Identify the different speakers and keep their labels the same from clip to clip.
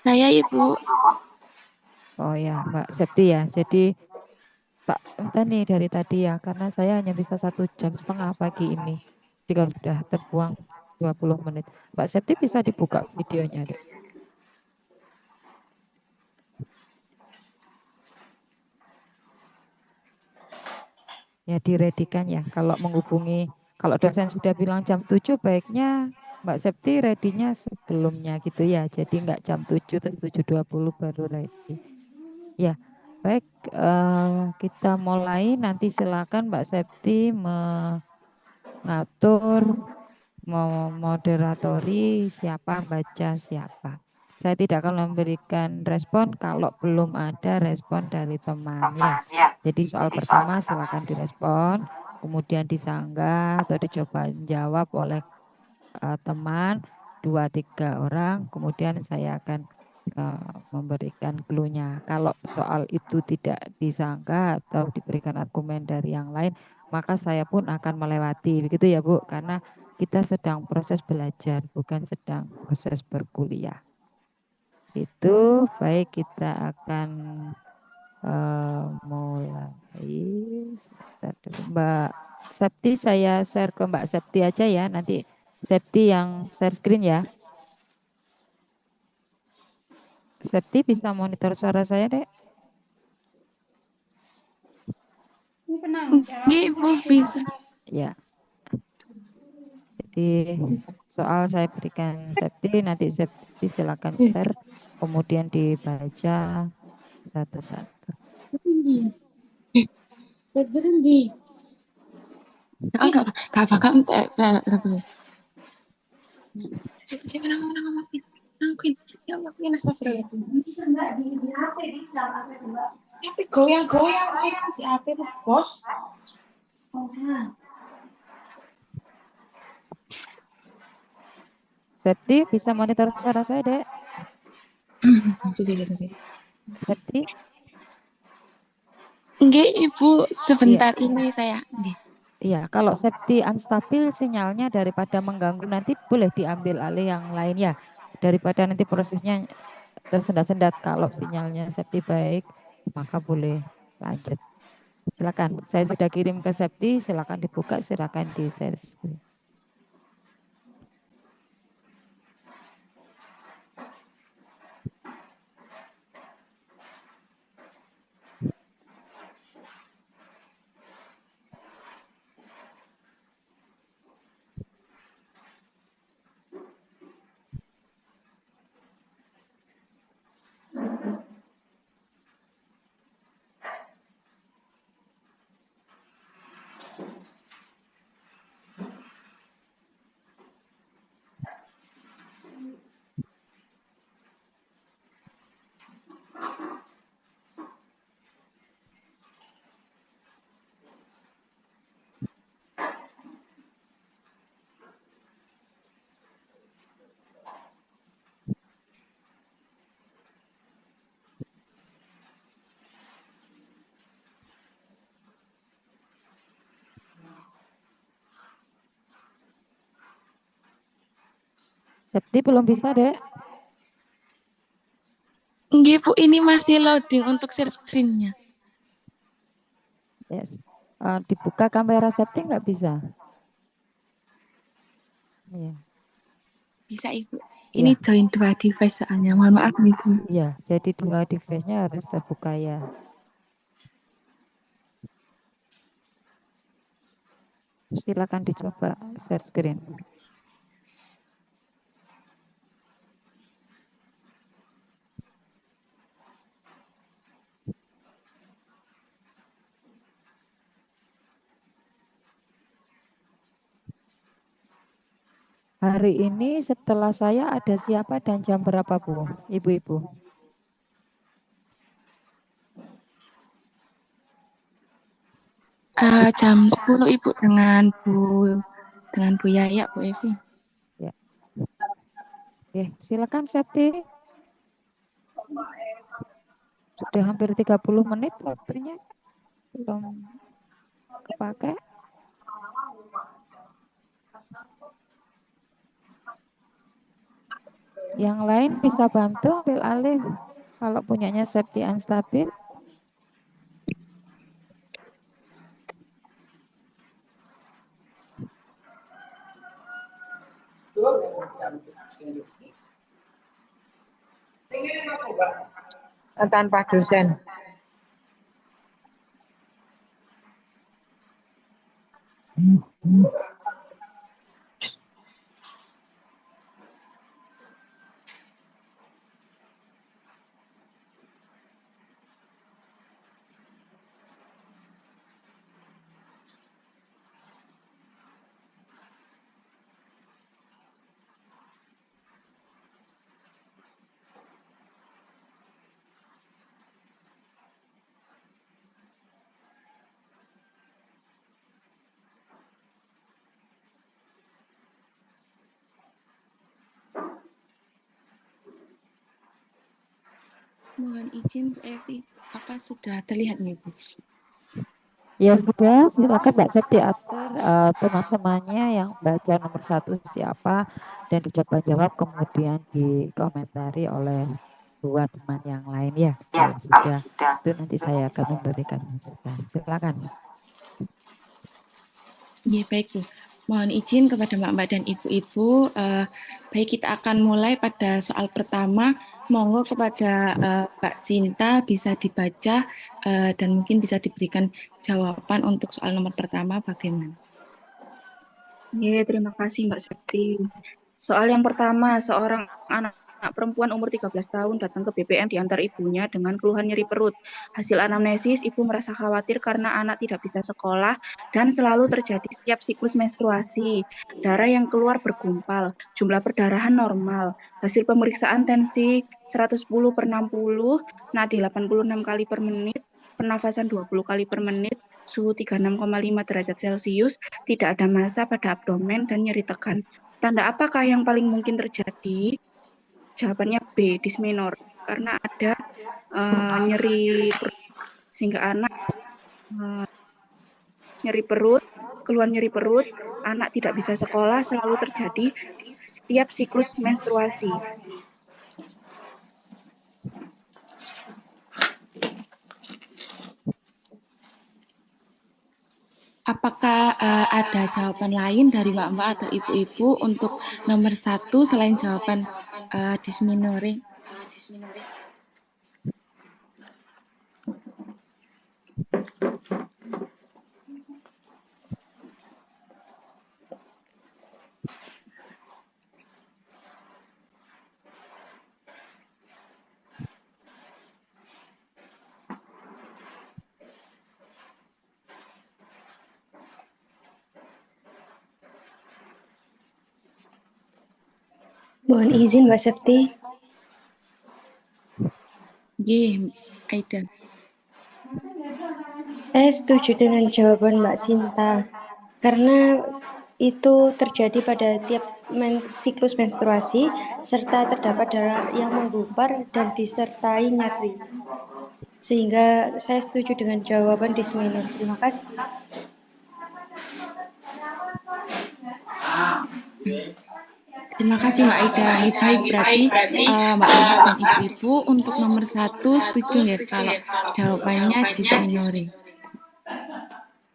Speaker 1: Saya Ibu.
Speaker 2: Oh ya, Mbak Septi ya. Jadi tak entah nih dari tadi ya, karena saya hanya bisa 1,5 jam pagi ini. Jika sudah terbuang 20 menit. Mbak Septi bisa dibuka videonya, Dek. Ya diredikan ya. Kalau menghubungi, kalau dosen sudah bilang jam 7, baiknya Mbak Septi ready-nya sebelumnya gitu ya. Jadi nggak jam 7 terus 7.20 baru ready. Ya, baik, kita mulai. Nanti silakan Mbak Septi mengatur, memoderatori siapa baca siapa. Saya tidak akan memberikan respon kalau belum ada respon dari teman ya. Jadi soal pertama silakan direspon, kemudian disanggah atau dicoba jawab oleh teman 2-3 orang, kemudian saya akan memberikan clue-nya. Kalau soal itu tidak disangka atau diberikan argumen dari yang lain, maka saya pun akan melewati, begitu ya Bu, karena kita sedang proses belajar, bukan sedang proses berkuliah. Itu baik, kita akan mulai. Sebentar dulu, Mbak Septi, saya share ke Mbak Septi aja ya, nanti Septi yang share screen ya. Septi bisa monitor suara saya, Dek?
Speaker 1: Nggih, Ibu bisa.
Speaker 2: Ya, jadi soal saya berikan Septi, nanti Septi silakan share, kemudian dibaca satu-satu.
Speaker 1: Enggak bakal entek. Ya Allah, ya astagfirullah. Tapi goyang-goyang sih si HP tuh, Bos.
Speaker 2: Septi bisa monitor suara saya, Dek? Septi?
Speaker 1: Nggih, Ibu,
Speaker 2: Iya,
Speaker 1: sebentar ini saya. Nggih.
Speaker 2: iya. Kalau Septi unstabil sinyalnya, daripada mengganggu nanti boleh diambil alih yang lain ya. Daripada nanti prosesnya tersendat-sendat, kalau sinyalnya Septi baik, maka boleh lanjut. Silakan. Saya sudah kirim ke Septi, silakan dibuka, silakan di share screen. Septi belum bisa, Dek?
Speaker 1: Nggih, Bu, ini masih loading untuk share screen-nya.
Speaker 2: Yes. Dibuka kamera Septi nggak bisa? Iya.
Speaker 1: Bisa, Ibu. Ini
Speaker 2: Iya,
Speaker 1: join dua device soalnya. Mohon maaf nih, Bu.
Speaker 2: iya. Jadi dua device-nya harus terbuka ya. Silakan dicoba share screen. Hari ini setelah saya ada siapa dan jam berapa, Bu? Ibu-ibu.
Speaker 1: Jam 10, Ibu, dengan Bu Yaya, Bu Evi.
Speaker 2: Ya. Oke, silakan Septi. Sudah hampir 30 menit waktunya belum kepakai. Yang lain bisa bantu ambil alih kalau punyanya Septi Unstabil.
Speaker 3: Tanpa dosen.
Speaker 1: Mohon izin Bu Evi, apa sudah terlihat nih Bu?
Speaker 2: Ya sudah, silakan Mbak Septi atur teman-temannya yang baca nomor 1 siapa dan dicoba jawab kemudian dikomentari oleh 2 teman yang lain ya. Kalau sudah itu nanti saya akan memberikan masukan. Silakan.
Speaker 1: Ya, baik Bu. Mohon izin kepada Mbak-Mbak dan Ibu-Ibu, baik kita akan mulai pada soal pertama. Monggo kepada Mbak Sinta bisa dibaca dan mungkin bisa diberikan jawaban untuk soal nomor pertama bagaimana.
Speaker 4: Terima kasih Mbak Septi. Soal yang pertama, seorang anak perempuan umur 13 tahun datang ke BPM diantar ibunya dengan keluhan nyeri perut. Hasil anamnesis, ibu merasa khawatir karena anak tidak bisa sekolah dan selalu terjadi setiap siklus menstruasi. Darah yang keluar bergumpal, jumlah perdarahan normal. Hasil pemeriksaan tensi 110/60, nadi 86 kali per menit, pernafasan 20 kali per menit, suhu 36,5 derajat Celcius, tidak ada massa pada abdomen dan nyeri tegan. Tanda apakah yang paling mungkin terjadi? Jawabannya B, dismenor. Karena ada nyeri perut, sehingga anak nyeri perut, keluhan nyeri perut, anak tidak bisa sekolah, selalu terjadi setiap siklus menstruasi.
Speaker 1: Apakah ada jawaban lain dari Mbak-Mbak atau Ibu-Ibu untuk nomor 1 selain jawaban dysmenorrhea?
Speaker 5: Mohon izin Mbak Septi.
Speaker 1: Aida.
Speaker 5: Saya setuju dengan jawaban Mbak Sinta, karena itu terjadi pada tiap siklus menstruasi, serta terdapat darah yang menggumpal dan disertai nyeri. Sehingga saya setuju dengan jawaban dismenor. Terima kasih.
Speaker 1: Terima kasih Mbak Aida. Baik, berarti Mbak-Mbak dan Ibu-Ibu untuk nomor 1 setuju nggak kalau jawabannya dysmenorrhea?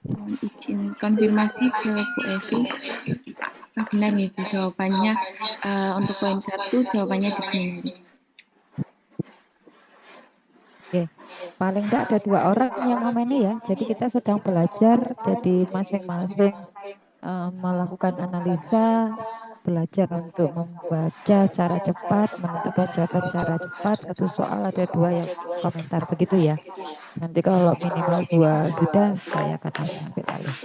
Speaker 1: Mohon izin konfirmasi ke Bu Evi. Apakah benar nih Bu jawabannya untuk poin 1 jawabannya dysmenorrhea?
Speaker 2: Oke, paling enggak ada 2 orang yang ngomeni ya. Jadi kita sedang belajar, jadi masing-masing melakukan analisa, belajar untuk membaca secara cepat, menentukan jawaban secara cepat. Satu soal ada 2 yang komentar, begitu ya. Nanti kalau minimal 2 sudah, saya akan langsung ambil alih.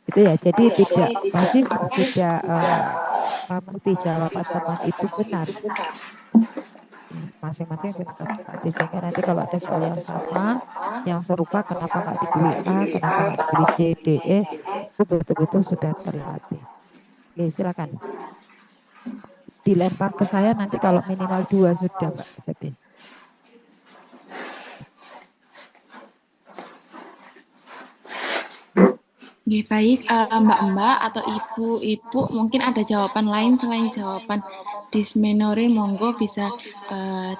Speaker 2: Itu ya, jadi tidak pasif, tidak mesti jawaban teman itu benar. Masing-masing silakan dilatih, sehingga nanti kalau ada soal yang sama, yang serupa, kenapa nggak dipilih A, kenapa nggak dipilih C, D, E, itu betul-betul sudah terlatih. Oke, silakan. Dilempar ke saya nanti kalau minimal 2 sudah, Mbak Septi.
Speaker 1: Baik, Mbak-Mbak atau Ibu-Ibu mungkin ada jawaban lain selain jawaban Dysmenorrhea, monggo bisa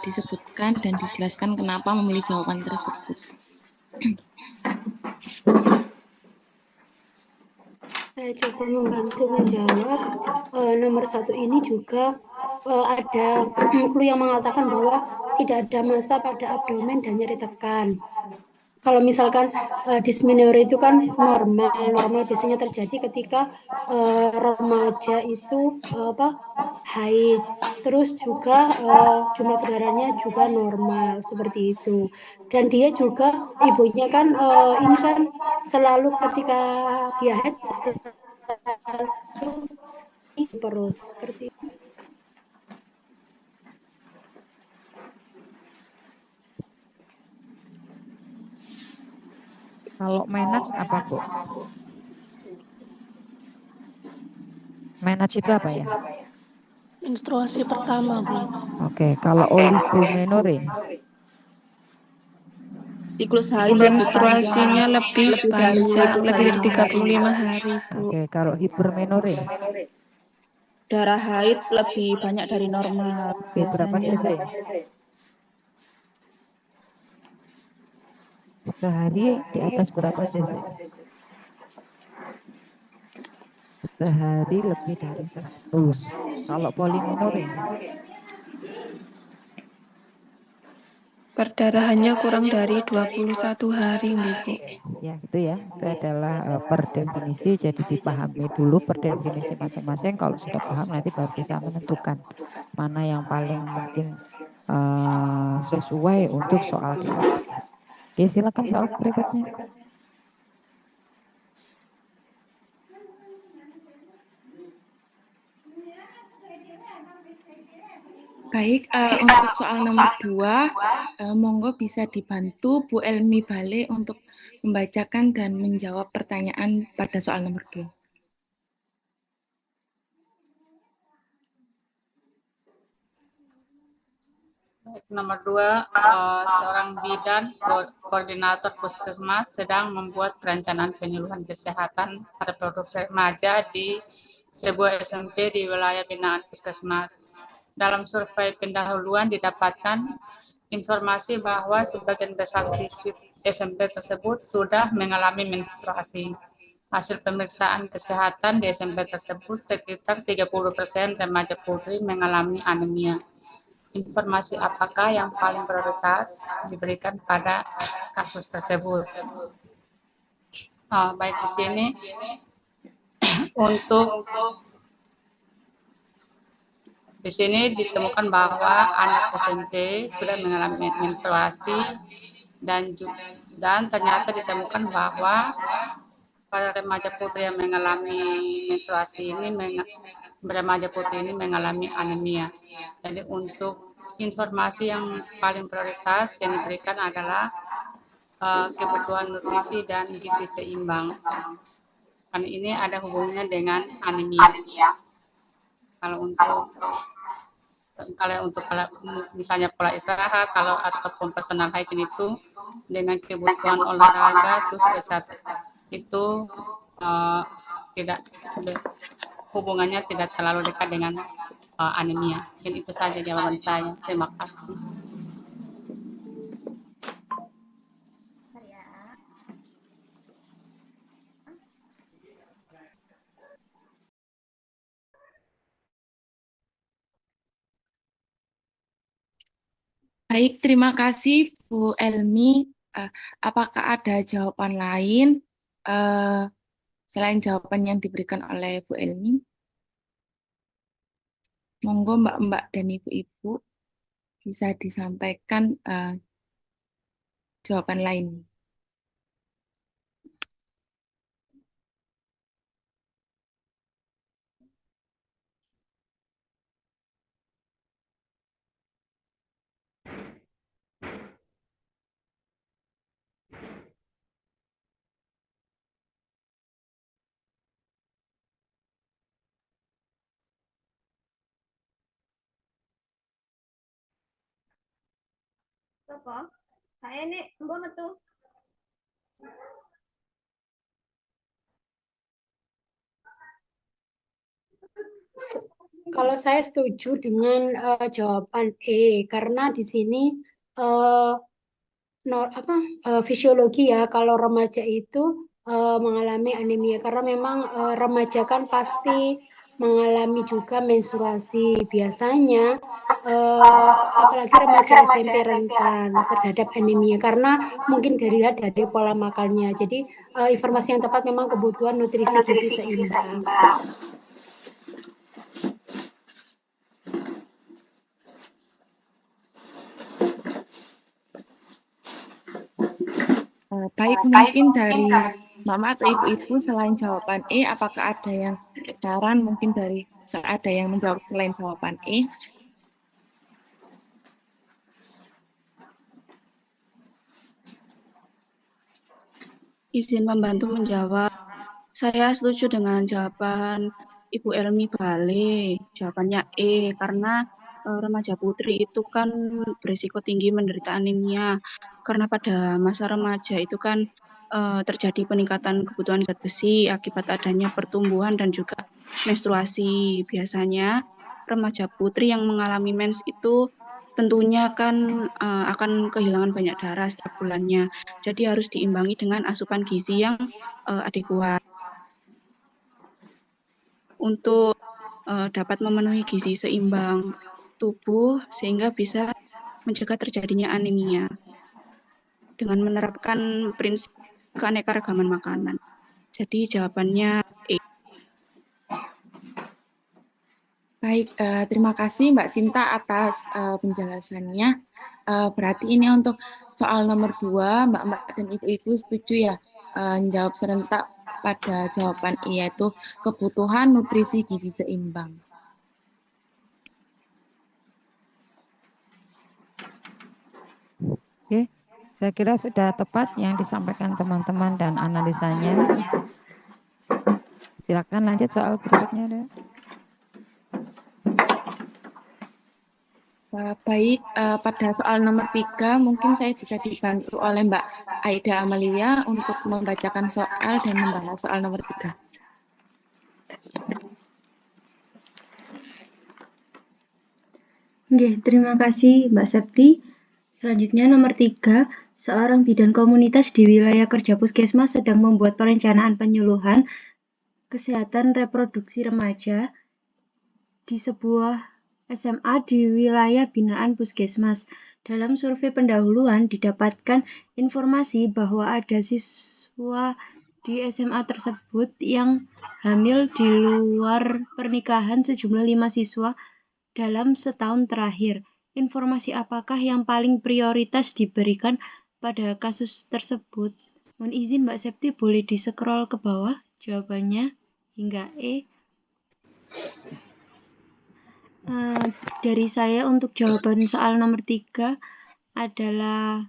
Speaker 1: disebutkan dan dijelaskan kenapa memilih jawaban tersebut.
Speaker 3: Saya coba membantu menjawab. Nomor 1 ini juga ada clue yang mengatakan bahwa tidak ada massa pada abdomen dan nyeri tekan. Kalau misalkan dysmenorrhea itu kan normal biasanya terjadi ketika remaja itu haid. Terus juga jumlah berdarahnya juga normal seperti itu. Dan dia juga ibunya kan ini kan selalu ketika dia haid selalu di perut seperti itu.
Speaker 2: Kalau menarche apa, Bu? Menarche itu apa ya?
Speaker 6: Menstruasi pertama, Bu.
Speaker 2: Oke, kalau oligomenorrhea?
Speaker 4: Siklus haid
Speaker 6: Menstruasinya lebih panjang, lebih dari
Speaker 4: 35
Speaker 6: 35 hari, Bu.
Speaker 2: Oke, kalau hipermenorrhea?
Speaker 4: Darah haid lebih banyak dari normal.
Speaker 2: Oke, berapa cc? Sehari di atas berapa cc? Sehari lebih dari 100. Kalau polimenorrhea?
Speaker 6: Perdarahannya kurang dari 21 hari, nggih, Bu.
Speaker 2: Ya, itu ya. Itu adalah per definisi, jadi dipahami dulu per definisi masing-masing. Kalau sudah paham nanti baru bisa menentukan mana yang paling mungkin sesuai untuk soal di atas. Oke, silakan soal berikutnya.
Speaker 1: Baik, untuk soal nomor 2, monggo bisa dibantu Bu Elmi Bale untuk membacakan dan menjawab pertanyaan pada soal nomor 2.
Speaker 7: Nomor 2, seorang bidan koordinator puskesmas sedang membuat perencanaan penyuluhan kesehatan reproduksi remaja di sebuah SMP di wilayah binaan puskesmas. Dalam survei pendahuluan didapatkan informasi bahwa sebagian besar siswi SMP tersebut sudah mengalami menstruasi. Hasil pemeriksaan kesehatan di SMP tersebut sekitar 30% remaja putri mengalami anemia. Informasi apakah yang paling prioritas diberikan pada kasus tersebut? Baik, di sini di sini ditemukan bahwa anak SMP sudah mengalami menstruasi dan ternyata ditemukan bahwa pada remaja putri yang mengalami menstruasi ini mengalami anemia. Jadi untuk informasi yang paling prioritas yang diberikan adalah kebutuhan nutrisi dan gizi seimbang. Karena ini ada hubungannya dengan anemia. Kalau untuk misalnya pola istirahat, ataupun personal hygiene itu dengan kebutuhan olahraga, terus itu tidak hubungannya tidak terlalu dekat dengan anemia. Dan itu saja jawaban saya. Terima kasih.
Speaker 1: Baik, terima kasih Bu Elmi. Apakah ada jawaban lain selain jawaban yang diberikan oleh Bu Elmi? Monggo Mbak-mbak dan Ibu-ibu bisa disampaikan jawaban lain.
Speaker 8: Apa? Saya nih, mbak metu.
Speaker 3: Kalau saya setuju dengan jawaban E, karena di sini eh, fisiologi ya, kalau remaja itu mengalami anemia, karena memang remaja kan pasti mengalami juga menstruasi. Biasanya apalagi remaja SMP rentan terhadap anemia, karena mungkin dilihat dari pola makannya. Jadi informasi yang tepat memang kebutuhan nutrisi gizi seimbang.
Speaker 1: Baik, mungkin dari Mama atau Ibu-Ibu selain jawaban E, apakah ada yang saran mungkin dari ada yang menjawab selain jawaban E?
Speaker 4: Izin membantu menjawab. Saya setuju dengan jawaban Ibu Elmi Bale. Jawabannya E, karena remaja putri itu kan berisiko tinggi menderita anemia. Karena pada masa remaja itu kan terjadi peningkatan kebutuhan zat besi akibat adanya pertumbuhan dan juga menstruasi. Biasanya remaja putri yang mengalami mens itu tentunya kan akan kehilangan banyak darah setiap bulannya. Jadi harus diimbangi dengan asupan gizi yang adekuat untuk dapat memenuhi gizi seimbang tubuh sehingga bisa mencegah terjadinya anemia dengan menerapkan prinsip keanekaragaman makanan. Jadi jawabannya E.
Speaker 1: Baik, terima kasih Mbak Sinta atas penjelasannya. Berarti ini untuk soal nomor 2, Mbak-Mbak dan Ibu-Ibu setuju ya menjawab serentak pada jawaban E, yaitu kebutuhan nutrisi gizi seimbang.
Speaker 2: Oke, saya kira sudah tepat yang disampaikan teman-teman dan analisanya. Silakan lanjut soal berikutnya, Dek.
Speaker 1: Baik, pada soal nomor 3 mungkin saya bisa dibantu oleh Mbak Aida Amalia untuk membacakan soal dan membahas soal nomor 3.
Speaker 9: Oke, terima kasih Mbak Septi. Selanjutnya nomor 3, seorang bidan komunitas di wilayah kerja puskesmas sedang membuat perencanaan penyuluhan kesehatan reproduksi remaja di sebuah SMA di wilayah binaan puskesmas. Dalam survei pendahuluan didapatkan informasi bahwa ada siswa di SMA tersebut yang hamil di luar pernikahan sejumlah 5 siswa dalam setahun terakhir. Informasi apakah yang paling prioritas diberikan pada kasus tersebut? Mohon izin Mbak Septi, boleh di-scroll ke bawah jawabannya hingga E. Dari saya untuk jawaban soal nomor 3 adalah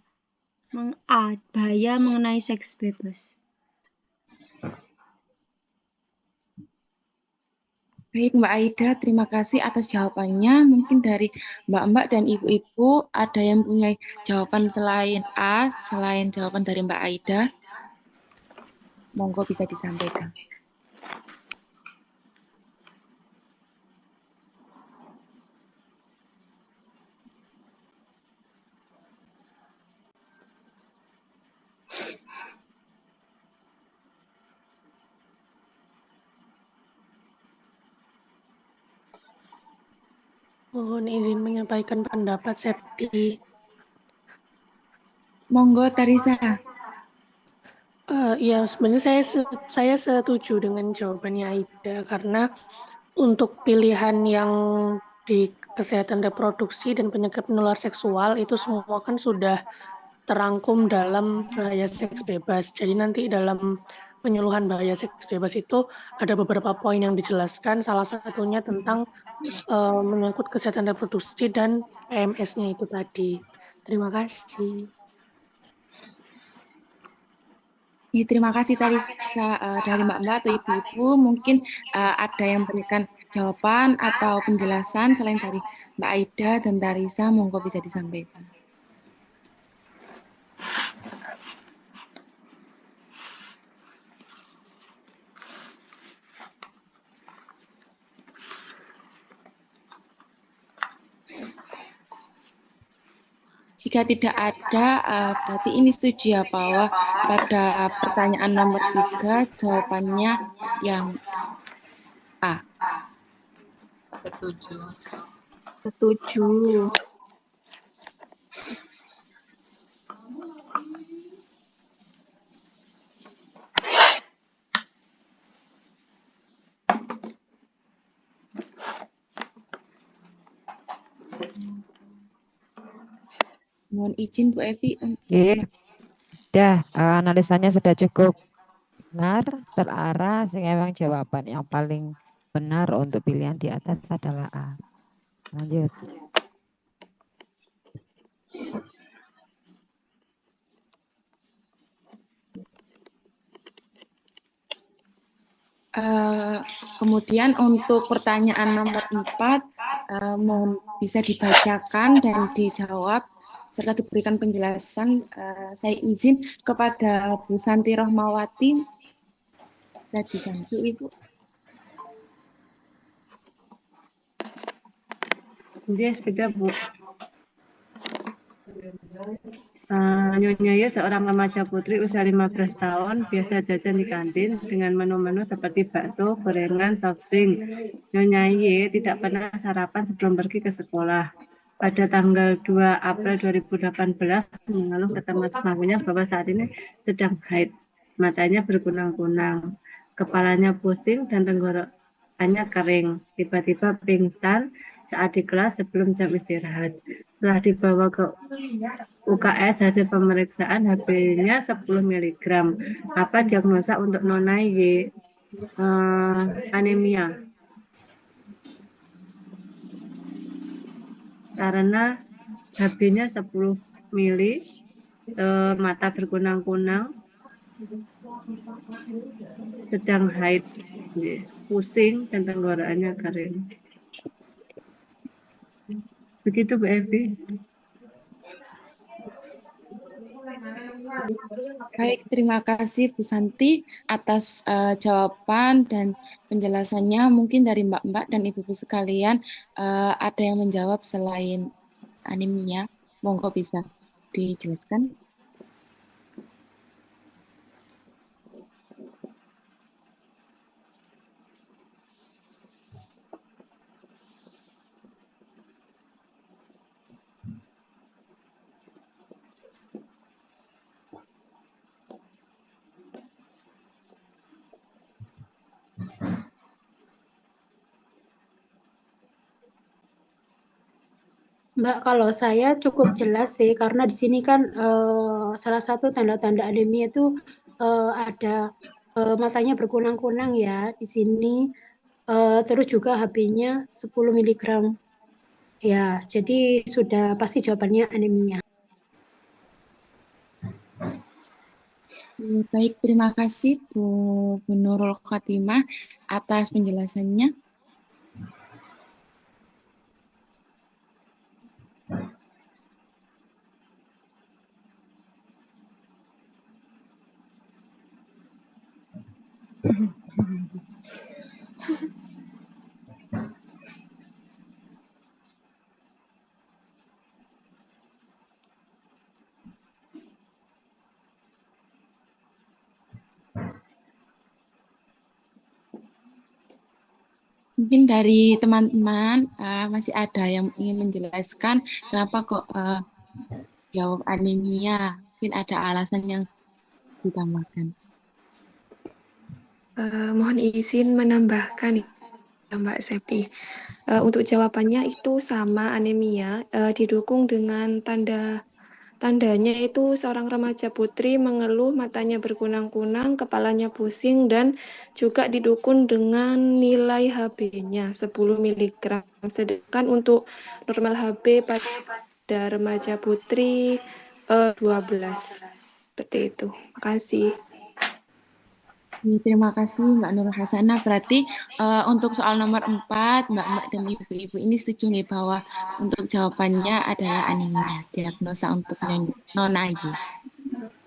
Speaker 9: A, bahaya mengenai seks bebas.
Speaker 1: Baik, Mbak Aida, terima kasih atas jawabannya. Mungkin dari Mbak-Mbak dan Ibu-Ibu ada yang punya jawaban selain A, selain jawaban dari Mbak Aida? Monggo bisa disampaikan.
Speaker 10: Mohon izin menyampaikan pendapat Septi.
Speaker 1: Monggo, Tarisa.
Speaker 10: Ya, sebenarnya saya setuju dengan jawabannya Aida karena untuk pilihan yang di kesehatan reproduksi dan penyakit menular seksual itu semua kan sudah terangkum dalam bahaya seks bebas. Jadi nanti dalam penyuluhan bahaya seks bebas itu ada beberapa poin yang dijelaskan, salah satunya tentang menyangkut kesehatan reproduksi dan PMS-nya itu tadi. Terima kasih.
Speaker 1: Ya, terima kasih Tarisa dari Mbak-Mbak atau Ibu-Ibu. Mungkin ada yang memberikan jawaban atau penjelasan selain dari Mbak Aida dan Tarisa, monggo bisa disampaikan. Jika tidak ada, berarti ini setuju ya bahwa pada pertanyaan nomor 3 jawabannya yang A.
Speaker 7: Setuju.
Speaker 4: Setuju.
Speaker 1: Mohon izin Bu Evi.
Speaker 2: Oke, udah analisanya sudah cukup benar, terarah, sehingga memang jawaban yang paling benar untuk pilihan di atas adalah A. Lanjut.
Speaker 1: Kemudian untuk pertanyaan nomor 4, mohon bisa dibacakan dan dijawab serta diberikan penjelasan. Saya izin kepada Bu Santi Rohmawati. Saya dibantu Ibu.
Speaker 11: Dia sepeda Bu. Nyonya Y seorang remaja putri usia 15 tahun, biasa jajan di kantin dengan menu-menu seperti bakso, gorengan, soft drink. Nyonya Y tidak pernah sarapan sebelum pergi ke sekolah. Pada tanggal 2 April 2018 mengeluh ke teman sebangkunya bahwa saat ini sedang haid. Matanya berkunang-kunang, kepalanya pusing dan tenggorokannya kering. Tiba-tiba pingsan saat di kelas sebelum jam istirahat. Setelah dibawa ke UKS hasil pemeriksaan HB-nya 10 mg. Apa diagnosa untuk Nona Y? Anemia. Karena HB-nya 10 mili, mata berkunang-kunang, sedang haid, pusing dan tenggorokannya kering. Begitu Bu Evi.
Speaker 1: Baik, terima kasih Bu Santi atas jawaban dan penjelasannya. Mungkin dari Mbak-mbak dan Ibu-ibu sekalian ada yang menjawab selain anemia. Monggo bisa dijelaskan.
Speaker 3: Mbak, kalau saya cukup jelas sih, karena di sini kan salah satu tanda-tanda anemia itu ada matanya berkunang-kunang ya di sini, terus juga HB-nya 10 mg. Ya, jadi sudah pasti jawabannya anemia.
Speaker 1: Baik, terima kasih Bu Nurul Khotimah atas penjelasannya. Mungkin dari teman-teman masih ada yang ingin menjelaskan kenapa kok jawab anemia. Mungkin ada alasan yang ditambahkan.
Speaker 6: Mohon izin menambahkan ya Mbak Septi. Untuk jawabannya itu sama anemia, didukung dengan tandanya itu seorang remaja putri mengeluh matanya berkunang-kunang, kepalanya pusing, dan juga didukung dengan nilai HB-nya 10 mg. Sedangkan untuk normal HB pada remaja putri 12. Seperti itu. Makasih.
Speaker 1: Terima kasih Mbak Nur Hasanah. Berarti untuk soal nomor 4, Mbak-mbak dan Ibu-ibu ini setuju nih bahwa untuk jawabannya adalah anemia, diagnosa untuk Nona Y.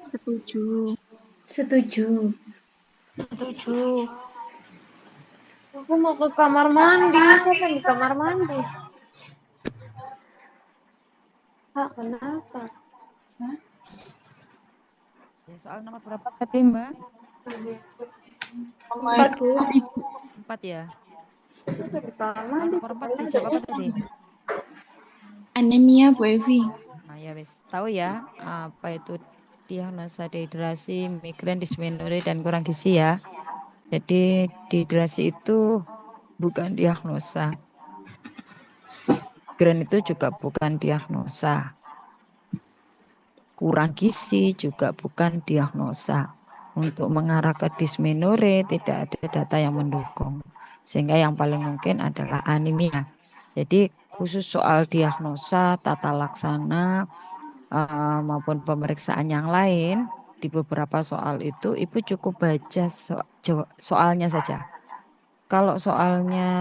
Speaker 4: Setuju.
Speaker 9: Setuju.
Speaker 8: Setuju. Aku mau ke kamar mandi. Siapa yang di kamar mandi?
Speaker 3: Kak, kenapa?
Speaker 2: Ya, soal nomor berapa tadi, Mbak?
Speaker 3: 4, Bu.
Speaker 2: 4 ya.
Speaker 3: Soal
Speaker 2: Nomor 4 dijawab apa tadi?
Speaker 1: Anemia, Bu Evi.
Speaker 2: Nah, ya wis. Tahu ya apa itu diagnosa dehidrasi, migrain, dismenore, dan kurang gizi ya. Jadi dehidrasi itu bukan diagnosa. Migrain itu juga bukan diagnosa. Kurang gizi juga bukan diagnosa. Untuk mengarah ke dismenore tidak ada data yang mendukung. Sehingga yang paling mungkin adalah anemia. Jadi khusus soal diagnosa, tata laksana, maupun pemeriksaan yang lain, di beberapa soal itu Ibu cukup baca soalnya saja. Kalau soalnya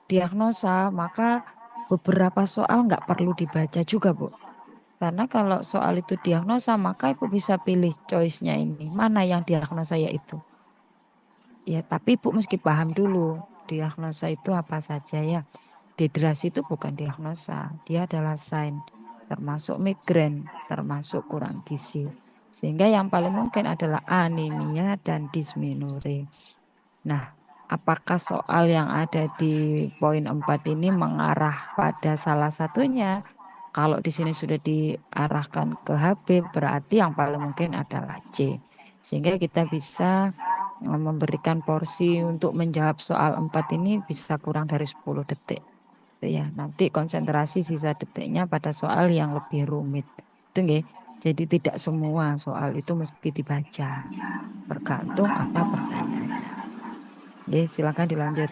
Speaker 2: diagnosa, maka beberapa soal nggak perlu dibaca juga, Bu. Karena kalau soal itu diagnosa, maka Ibu bisa pilih choice-nya ini. Mana yang diagnosa yaitu. Ya, tapi Ibu mesti paham dulu, diagnosa itu apa saja ya. Dehidrasi itu bukan diagnosa, dia adalah sign, termasuk migrain, termasuk kurang gizi. Sehingga yang paling mungkin adalah anemia dan dismenore. Nah, apakah soal yang ada di poin 4 ini mengarah pada salah satunya? Kalau di sini sudah diarahkan ke HB, berarti yang paling mungkin adalah C. Sehingga kita bisa memberikan porsi untuk menjawab soal 4 ini bisa kurang dari 10 detik. Ya, nanti konsentrasi sisa detiknya pada soal yang lebih rumit. Itu nggih. Jadi tidak semua soal itu mesti dibaca. Tergantung apa pertanyaannya. Oke, silakan dilanjut.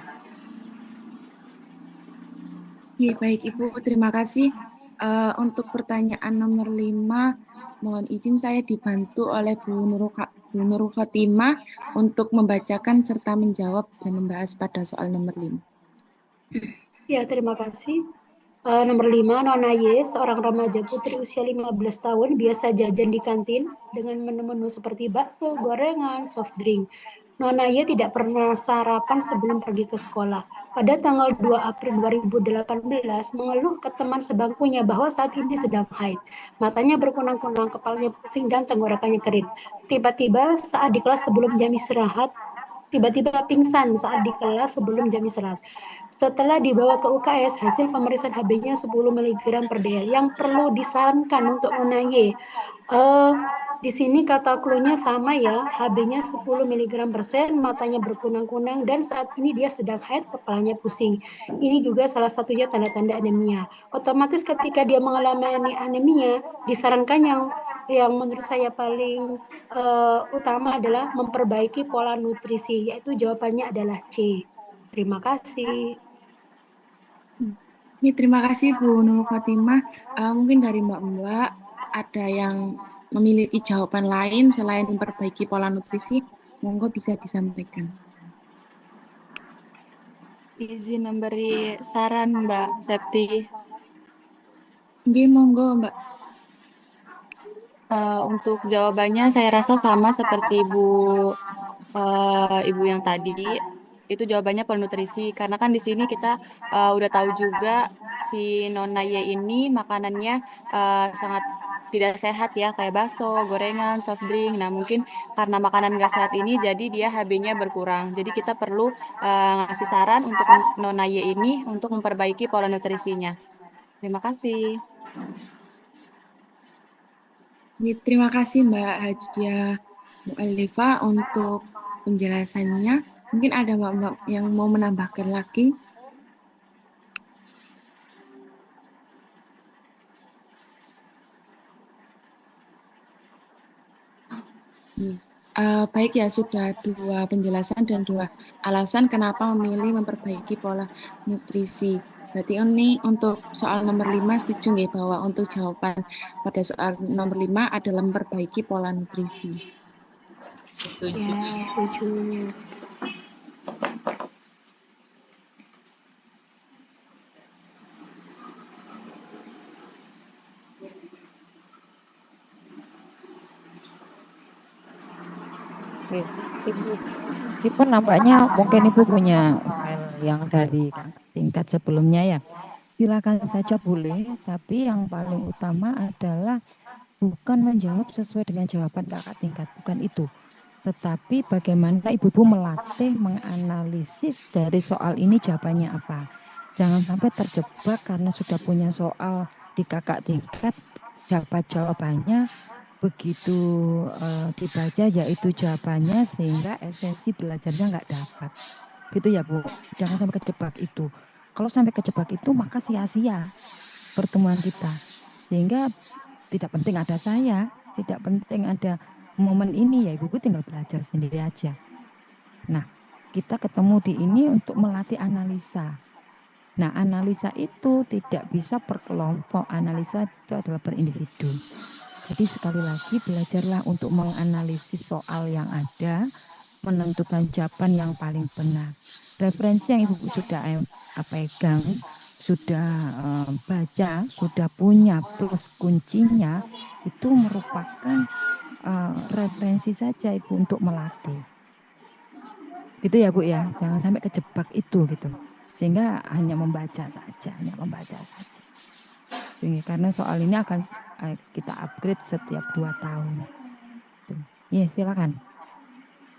Speaker 1: Ya, baik Ibu, terima kasih. Untuk pertanyaan nomor 5, mohon izin saya dibantu oleh Bu Nurul Khotimah untuk membacakan serta menjawab dan membahas pada soal nomor 5.
Speaker 3: Ya, terima kasih. Nomor 5, Nona Y, seorang remaja putri usia 15 tahun, biasa jajan di kantin dengan menu-menu seperti bakso, gorengan, soft drink. Nona Y tidak pernah sarapan sebelum pergi ke sekolah. Pada tanggal 2 April 2018, mengeluh ke teman sebangkunya bahwa saat ini sedang haid. Matanya berkunang-kunang, kepalanya pusing, dan tenggorokannya kering. Tiba-tiba saat di kelas sebelum jam istirahat, tiba-tiba pingsan saat di kelas sebelum jam istirahat. Setelah dibawa ke UKS, hasil pemeriksaan HB-nya 10 mg per dl. Yang perlu disarankan untuk Nona Y, di sini kata clue-nya sama ya, HB-nya 10 mg per sen, matanya berkunang-kunang, dan saat ini dia sedang haid, kepalanya pusing. Ini juga salah satunya tanda-tanda anemia. Otomatis ketika dia mengalami anemia, disarankan yang menurut saya paling utama adalah memperbaiki pola nutrisi, yaitu jawabannya adalah C. Terima kasih.
Speaker 1: Ini terima kasih Bu Nurul Khotimah. Mungkin dari Mbak-Mbak ada yang memiliki jawaban lain selain memperbaiki pola nutrisi, monggo bisa disampaikan.
Speaker 5: Izin memberi saran Mbak Septi.
Speaker 1: Oke, monggo Mbak.
Speaker 5: Untuk jawabannya saya rasa sama seperti ibu yang tadi. Itu jawabannya penutrisi karena kan di sini kita udah tahu juga si Nona Y ini makanannya sangat tidak sehat ya, kayak bakso, gorengan, soft drink. Nah, mungkin karena makanan nggak sehat ini jadi dia HB-nya berkurang. Jadi kita perlu ngasih saran untuk Nona Y ini untuk memperbaiki pola nutrisinya. Terima kasih.
Speaker 1: Terima kasih Mbak Hajia Mu'alifah untuk penjelasannya. Mungkin ada Mbak yang mau menambahkan lagi? Baik ya, sudah 2 penjelasan dan 2 alasan kenapa memilih memperbaiki pola nutrisi. Berarti ini untuk soal nomor 5 setuju nggih bahwa untuk jawaban pada soal nomor 5 adalah memperbaiki pola nutrisi.
Speaker 7: Setuju.
Speaker 3: Ya, setuju.
Speaker 2: Oke, Ibu, meskipun nampaknya mungkin Ibu punya file yang dari kakak tingkat sebelumnya ya. Silakan saja boleh, tapi yang paling utama adalah bukan menjawab sesuai dengan jawaban kakak tingkat, bukan itu. Tetapi bagaimana ibu-ibu melatih, menganalisis dari soal ini jawabannya apa. Jangan sampai terjebak karena sudah punya soal di kakak tingkat, dapat jawabannya, begitu dibaca yaitu jawabannya sehingga esensi belajarnya nggak dapat. Gitu ya Bu, jangan sampai kejebak itu. Kalau sampai kejebak itu maka sia-sia pertemuan kita. Sehingga tidak penting ada saya, tidak penting ada momen ini, ya ibu tinggal belajar sendiri aja. Nah, kita ketemu di ini untuk melatih analisa. Nah, analisa itu tidak bisa per kelompok, analisa itu adalah per individu. Jadi sekali lagi belajarlah untuk menganalisis soal yang ada, menentukan jawaban yang paling benar. Referensi yang ibu sudah pegang, sudah baca, sudah punya plus kuncinya, itu merupakan referensi saja ibu untuk melatih. Gitu ya Bu ya, jangan sampai kejebak itu gitu. Sehingga hanya membaca saja. Karena soal ini akan kita upgrade setiap 2 tahun. Ya silakan.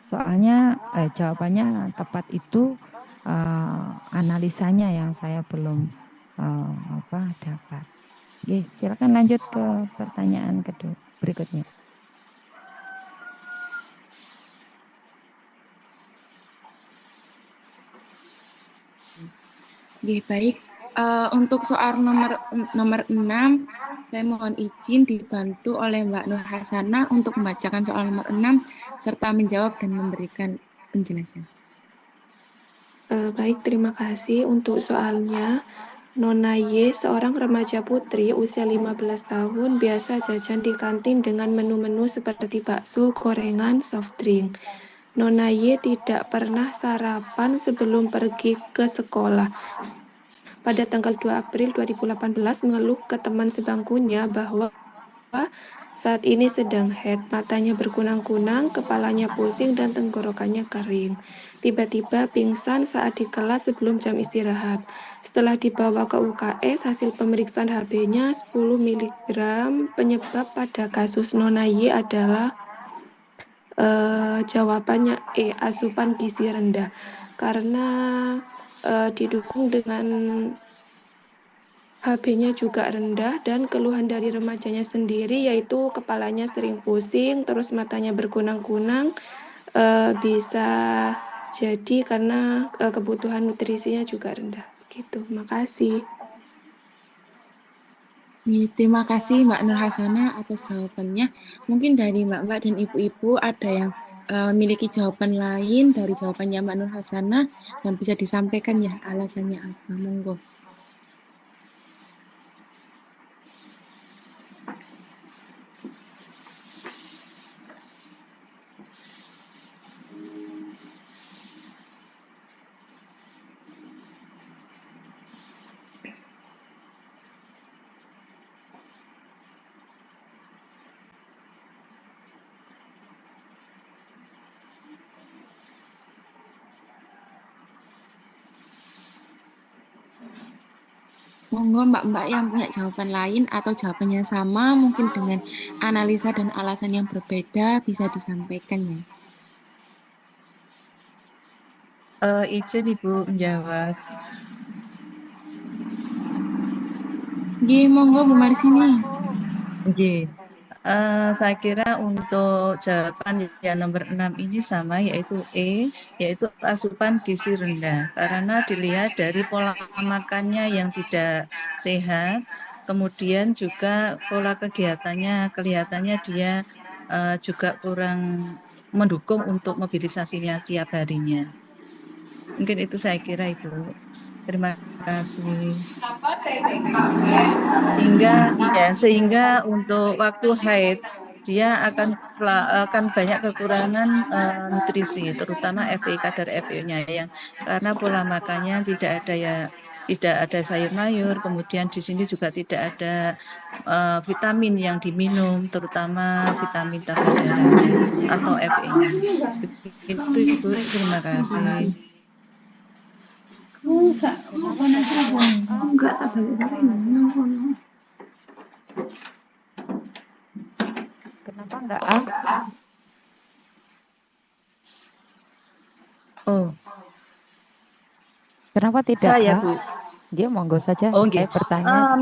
Speaker 2: Soalnya jawabannya tepat itu analisanya yang saya belum dapat. Oke, silakan lanjut ke pertanyaan kedua berikutnya.
Speaker 1: Oke, baik. Untuk soal nomor 6, saya mohon izin dibantu oleh Mbak Nur Hasanah untuk membacakan soal nomor 6 serta menjawab dan memberikan penjelasan.
Speaker 6: Baik, terima kasih untuk soalnya. Nona Y, seorang remaja putri usia 15 tahun, biasa jajan di kantin dengan menu-menu seperti bakso, gorengan, soft drink. Nona Y tidak pernah sarapan sebelum pergi ke sekolah. Pada tanggal 2 April 2018 mengeluh ke teman sebangkunya bahwa saat ini sedang head, matanya berkunang-kunang, kepalanya pusing, dan tenggorokannya kering. Tiba-tiba pingsan saat di kelas sebelum jam istirahat. Setelah dibawa ke UKS, hasil pemeriksaan HB-nya 10 mg. Penyebab pada kasus Nona Y adalah jawabannya E, asupan gizi rendah. Karena didukung dengan HB-nya juga rendah dan keluhan dari remajanya sendiri yaitu kepalanya sering pusing, terus matanya berkunang-kunang, bisa jadi karena kebutuhan nutrisinya juga rendah. Begitu, makasih.
Speaker 1: Terima kasih Mbak Nur Hasanah atas jawabannya. Mungkin dari Mbak-Mbak dan Ibu-Ibu ada yang memiliki jawaban lain dari jawabannya Mbak Nur Hasanah dan bisa disampaikan ya alasannya apa. Monggo. Monggo Mbak-Mbak yang punya jawaban lain atau jawabannya sama, mungkin dengan analisa dan alasan yang berbeda, bisa disampaikan ya.
Speaker 12: Izin Ibu menjawab.
Speaker 1: Monggo Bu Marsini.
Speaker 12: Saya kira untuk jawaban yang nomor 6 ini sama, yaitu E, yaitu asupan gizi rendah. Karena dilihat dari pola makannya yang tidak sehat, kemudian juga pola kegiatannya, kelihatannya dia juga kurang mendukung untuk mobilisasinya tiap harinya. Mungkin itu saya kira Ibu. Terima kasih. Sehingga untuk waktu haid dia akan banyak kekurangan nutrisi, terutama kadar FeU-nya yang karena pola makannya tidak ada sayur mayur, kemudian di sini juga tidak ada vitamin yang diminum, terutama vitamin tambah darahnya atau Fe-nya. Begitu Ibu, terima kasih.
Speaker 9: Enggak,
Speaker 2: Kenapa
Speaker 9: kono
Speaker 2: nggak bisa
Speaker 9: serabun.
Speaker 2: A?
Speaker 9: Enggak tak balik-balik nang kono.
Speaker 2: Kenapa nggak A?
Speaker 12: Oh,
Speaker 2: Kenapa tidak
Speaker 12: saya,
Speaker 2: A?
Speaker 12: Bu.
Speaker 2: Dia monggo saja,
Speaker 12: Oh,
Speaker 2: saya
Speaker 12: nggih.
Speaker 2: bertanya.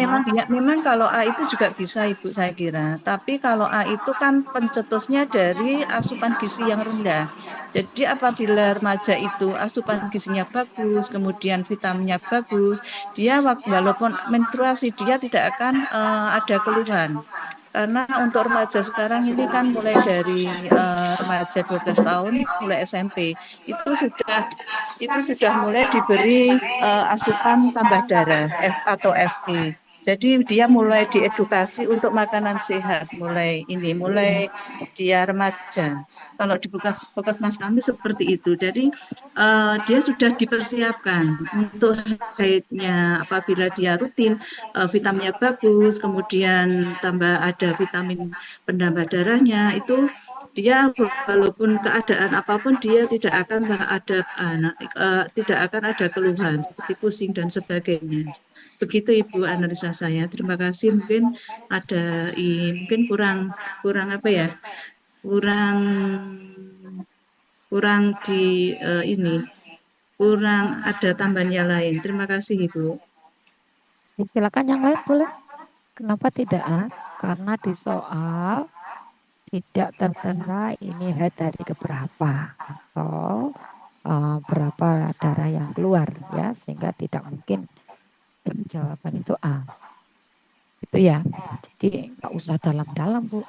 Speaker 12: Memang kalau A itu juga bisa, Ibu, saya kira. Tapi kalau A itu kan pencetusnya dari asupan gizi yang rendah. Jadi apabila remaja itu asupan gizinya bagus, kemudian vitaminnya bagus, dia walaupun menstruasi dia tidak akan ada keluhan. Karena untuk remaja sekarang ini kan mulai dari remaja 12 tahun, mulai SMP, itu sudah mulai diberi asupan tambah darah atau FE. Jadi dia mulai diedukasi untuk makanan sehat, mulai dia remaja. Kalau di Puskesmas kami seperti itu. Jadi dia sudah dipersiapkan untuk haidnya apabila dia rutin, vitaminnya bagus, kemudian tambah ada vitamin penambah darahnya, itu dia walaupun keadaan apapun dia tidak akan ada keluhan seperti pusing dan sebagainya. Begitu Ibu analisa saya. Terima kasih. Mungkin mungkin kurang kurang apa ya? Kurang kurang kurang ada tambahannya lain. Terima kasih Ibu.
Speaker 2: Silakan yang lain boleh. Kenapa tidak A? Karena di soal tidak tertera ini head dari keberapa atau berapa darah yang keluar ya, sehingga tidak mungkin jawaban itu A. Itu ya. Jadi nggak usah dalam-dalam Bu.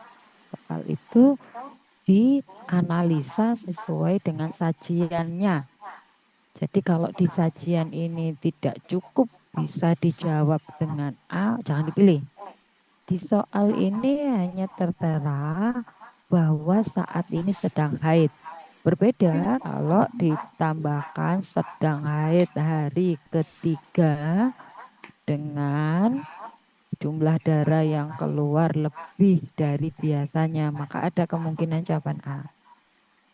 Speaker 2: Soal itu dianalisa sesuai dengan sajiannya. Jadi kalau di sajian ini tidak cukup bisa dijawab dengan A, jangan dipilih. Di soal ini hanya tertera bahwa saat ini sedang haid. Berbeda kalau ditambahkan sedang haid hari ketiga dengan jumlah darah yang keluar lebih dari biasanya, maka ada kemungkinan jawaban A.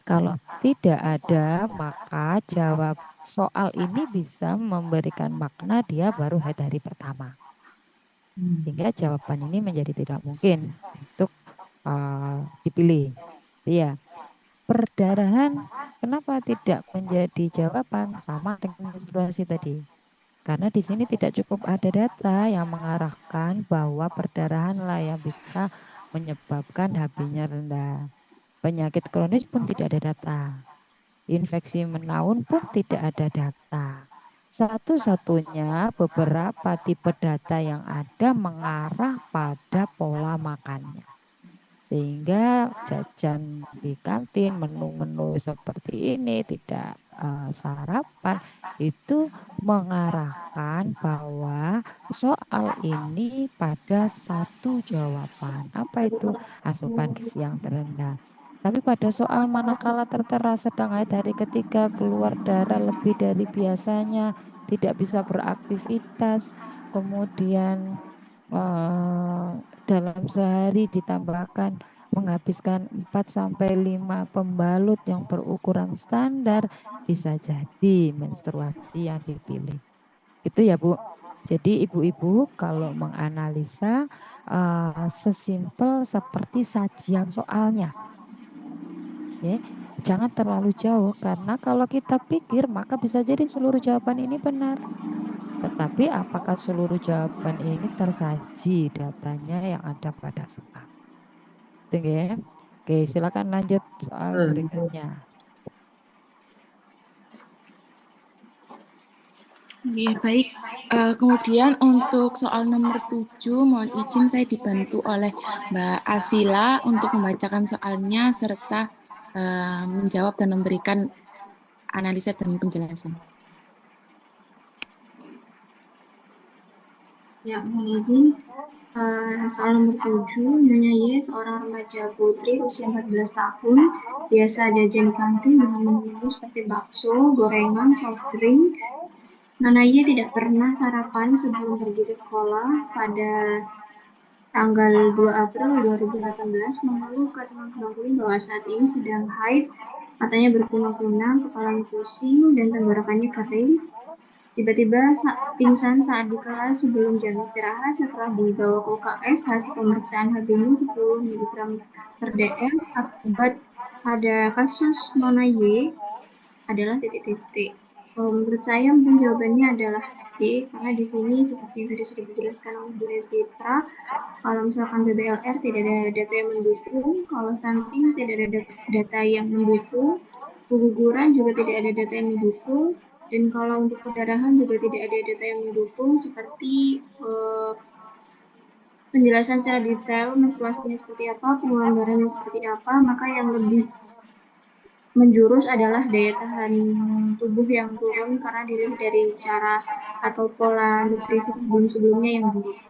Speaker 2: Kalau tidak ada, maka jawab soal ini bisa memberikan makna dia baru haid hari pertama. Sehingga jawaban ini menjadi tidak mungkin untuk dipilih. Iya. Perdarahan kenapa tidak menjadi jawaban sama dengan menstruasi tadi? Karena di sini tidak cukup ada data yang mengarahkan bahwa perdarahan lah yang bisa menyebabkan HB-nya rendah. Penyakit kronis pun tidak ada data. Infeksi menaun pun tidak ada data. Satu-satunya beberapa tipe data yang ada mengarah pada pola makannya. Sehingga jajan di kantin, menu-menu seperti ini, tidak sarapan, itu mengarahkan bahwa soal ini pada satu jawaban. Apa itu? Asupan gizi yang terendah. Tapi pada soal manakala tertera sedang haid hari ketiga, keluar darah lebih dari biasanya, tidak bisa beraktivitas, kemudian dalam sehari ditambahkan menghabiskan 4 sampai 5 pembalut yang berukuran standar, bisa jadi menstruasi yang dipilih. Itu ya Bu. Jadi ibu-ibu kalau menganalisa sesimpel seperti sajian soalnya. Ya, jangan terlalu jauh karena kalau kita pikir maka bisa jadi seluruh jawaban ini benar. Tetapi apakah seluruh jawaban ini tersaji datanya yang ada pada soal? Itu ya. Oke, silakan lanjut soal berikutnya.
Speaker 1: Iya, baik. Kemudian untuk soal nomor 7, mohon izin saya dibantu oleh Mbak Asila untuk membacakan soalnya serta menjawab dan memberikan analisa dan penjelasan.
Speaker 4: Ya, mohon izin. Soal nomor 7, Nyonya Y, seorang remaja putri usia 14 tahun, biasa jajan di kantin dengan menu seperti bakso, gorengan, soft drink. Nona Y tidak pernah sarapan sebelum pergi ke sekolah. Pada tanggal 2 April 2018 mengeluh ke teman-teman bahwa saat ini sedang haid, matanya berkunang-kunang, kepalanya pusing, dan tenggorokannya kering. Tiba-tiba pingsan saat di kelas sebelum jam istirahat setelah dibawa ke UKS. Hasil pemeriksaan HB-nya 10 mg per dm. Akibat pada kasus Nona Y adalah titik-titik. Menurut saya mungkin jawabannya adalah D, karena di sini seperti yang tadi sudah dijelaskan oleh Bu Fitra, kalau misalkan BBLR tidak ada data yang mendukung, kalau stunting tidak ada data yang mendukung, keguguran juga tidak ada data yang mendukung, dan kalau untuk perdarahan juga tidak ada data yang mendukung, seperti penjelasan secara detail menstruasinya seperti apa, pengeluaran darahnya seperti apa, maka yang lebih menjurus adalah daya tahan tubuh yang turun karena dilihat dari cara atau pola nutrisi sebelum-sebelumnya yang buruk.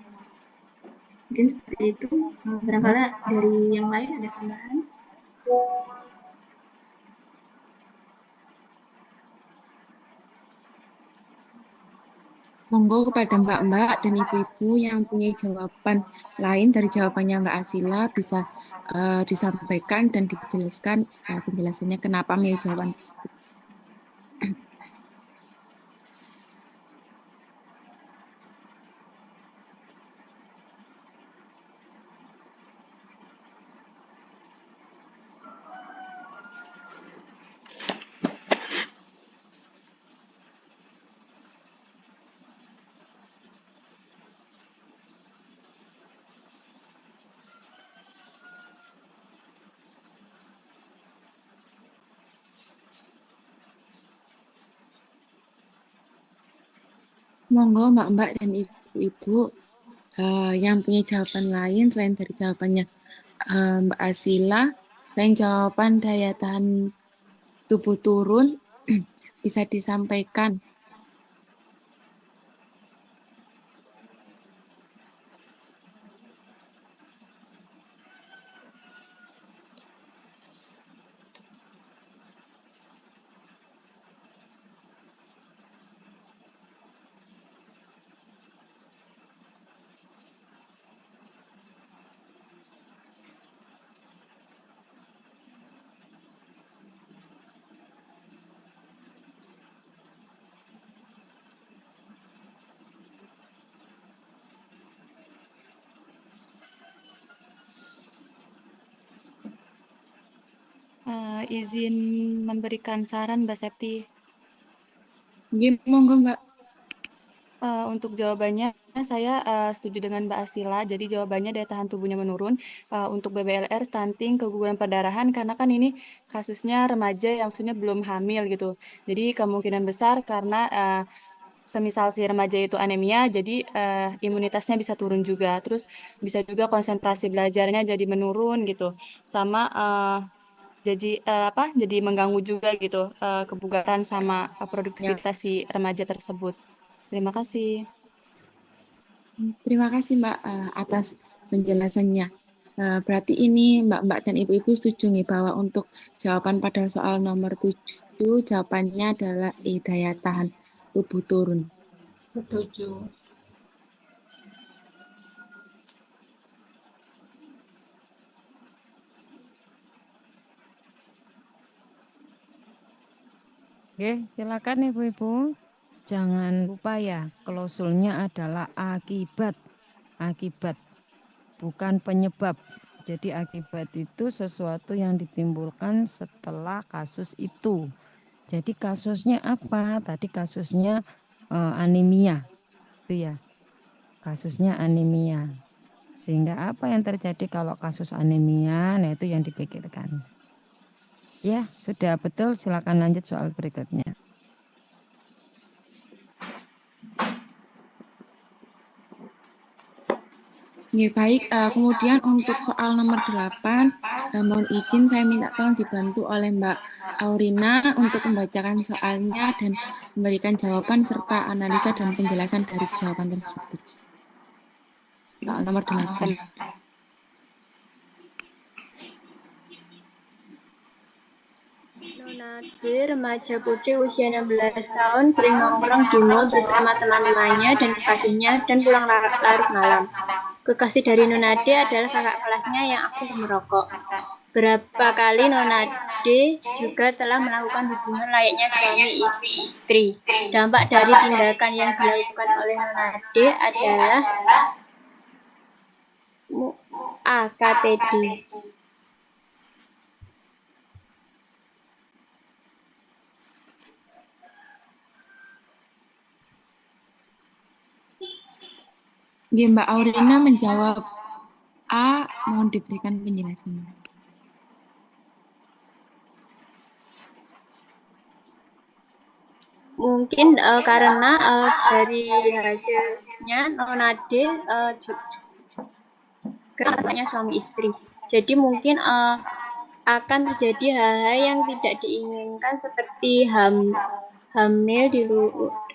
Speaker 4: Mungkin seperti itu. Barangkali dari yang lain ada tambahan.
Speaker 1: Monggo kepada Mbak-Mbak dan Ibu-Ibu yang punya jawaban lain dari jawabannya Mbak Asila bisa disampaikan dan dijelaskan penjelasannya kenapa milih jawaban tersebut. Monggo Mbak-Mbak dan Ibu-Ibu yang punya jawaban lain selain dari jawabannya Mbak Asila, selain jawaban daya tahan tubuh turun, bisa disampaikan. Izin memberikan saran Mbak Septi. Monggo Mbak. Untuk jawabannya saya setuju dengan Mbak Asila. Jadi jawabannya daya tahan tubuhnya menurun. Untuk BBLR, stunting, keguguran perdarahan karena kan ini kasusnya remaja yang maksudnya belum hamil gitu. Jadi kemungkinan besar karena semisal si remaja itu anemia, jadi imunitasnya bisa turun juga. Terus bisa juga konsentrasi belajarnya jadi menurun gitu. Sama jadi jadi mengganggu juga gitu kebugaran sama produktivitas si remaja tersebut. Terima kasih. Terima kasih Mbak atas penjelasannya. Berarti ini Mbak-Mbak dan Ibu-Ibu setuju nih bahwa untuk jawaban pada soal nomor 7 jawabannya adalah daya tahan tubuh turun.
Speaker 7: Setuju.
Speaker 2: Oke, silakan Ibu-Ibu. Jangan lupa ya, klausulnya adalah akibat. Akibat, bukan penyebab. Jadi akibat itu sesuatu yang ditimbulkan setelah kasus itu. Jadi kasusnya apa? Tadi kasusnya anemia. Itu ya. Kasusnya anemia. Sehingga apa yang terjadi kalau kasus anemia? Nah, itu yang dipikirkan. Ya, sudah betul. Silakan lanjut soal berikutnya.
Speaker 1: Ya, baik, kemudian untuk soal nomor 8, mohon izin saya minta tolong dibantu oleh Mbak Aurina untuk membacakan soalnya dan memberikan jawaban serta analisa dan penjelasan dari jawaban tersebut. Soal nomor 8.
Speaker 4: Nona D, remaja putri usia 16 tahun, sering nongkrong di mall bersama teman-temannya dan kekasihnya dan pulang larut malam. Kekasih dari Nona D adalah kakak kelasnya yang aktif merokok.
Speaker 13: Berapa kali Nona D juga telah melakukan hubungan layaknya suami istri. Dampak dari tindakan yang dilakukan oleh Nona D adalah A. KTD.
Speaker 1: Mbak Aurina menjawab A, mohon diberikan penjelasannya.
Speaker 13: Mungkin karena dari hasilnya Nona D anaknya suami istri. Jadi mungkin akan terjadi hal-hal yang tidak diinginkan seperti hamil di luar.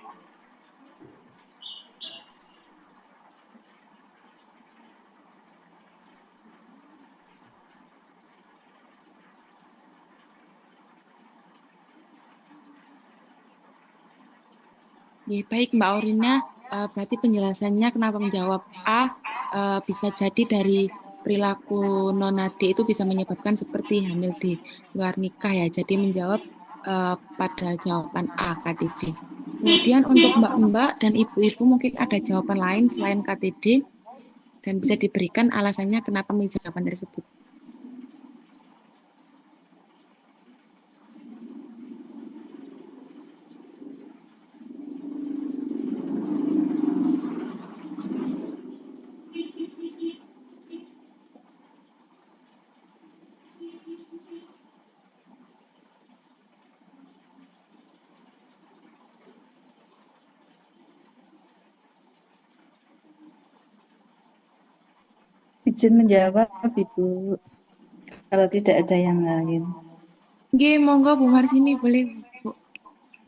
Speaker 1: Ya, baik Mbak Aurina, berarti penjelasannya kenapa menjawab A bisa jadi dari perilaku Nona D itu bisa menyebabkan seperti hamil di luar nikah ya. Jadi menjawab pada jawaban A, KTD. Kemudian untuk Mbak-mbak dan ibu-ibu mungkin ada jawaban lain selain KTD dan bisa diberikan alasannya kenapa memilih jawaban tersebut.
Speaker 12: Izin menjawab, Ibu, kalau tidak ada yang lain.
Speaker 1: Oke, monggo Bu Marsini, boleh Bu.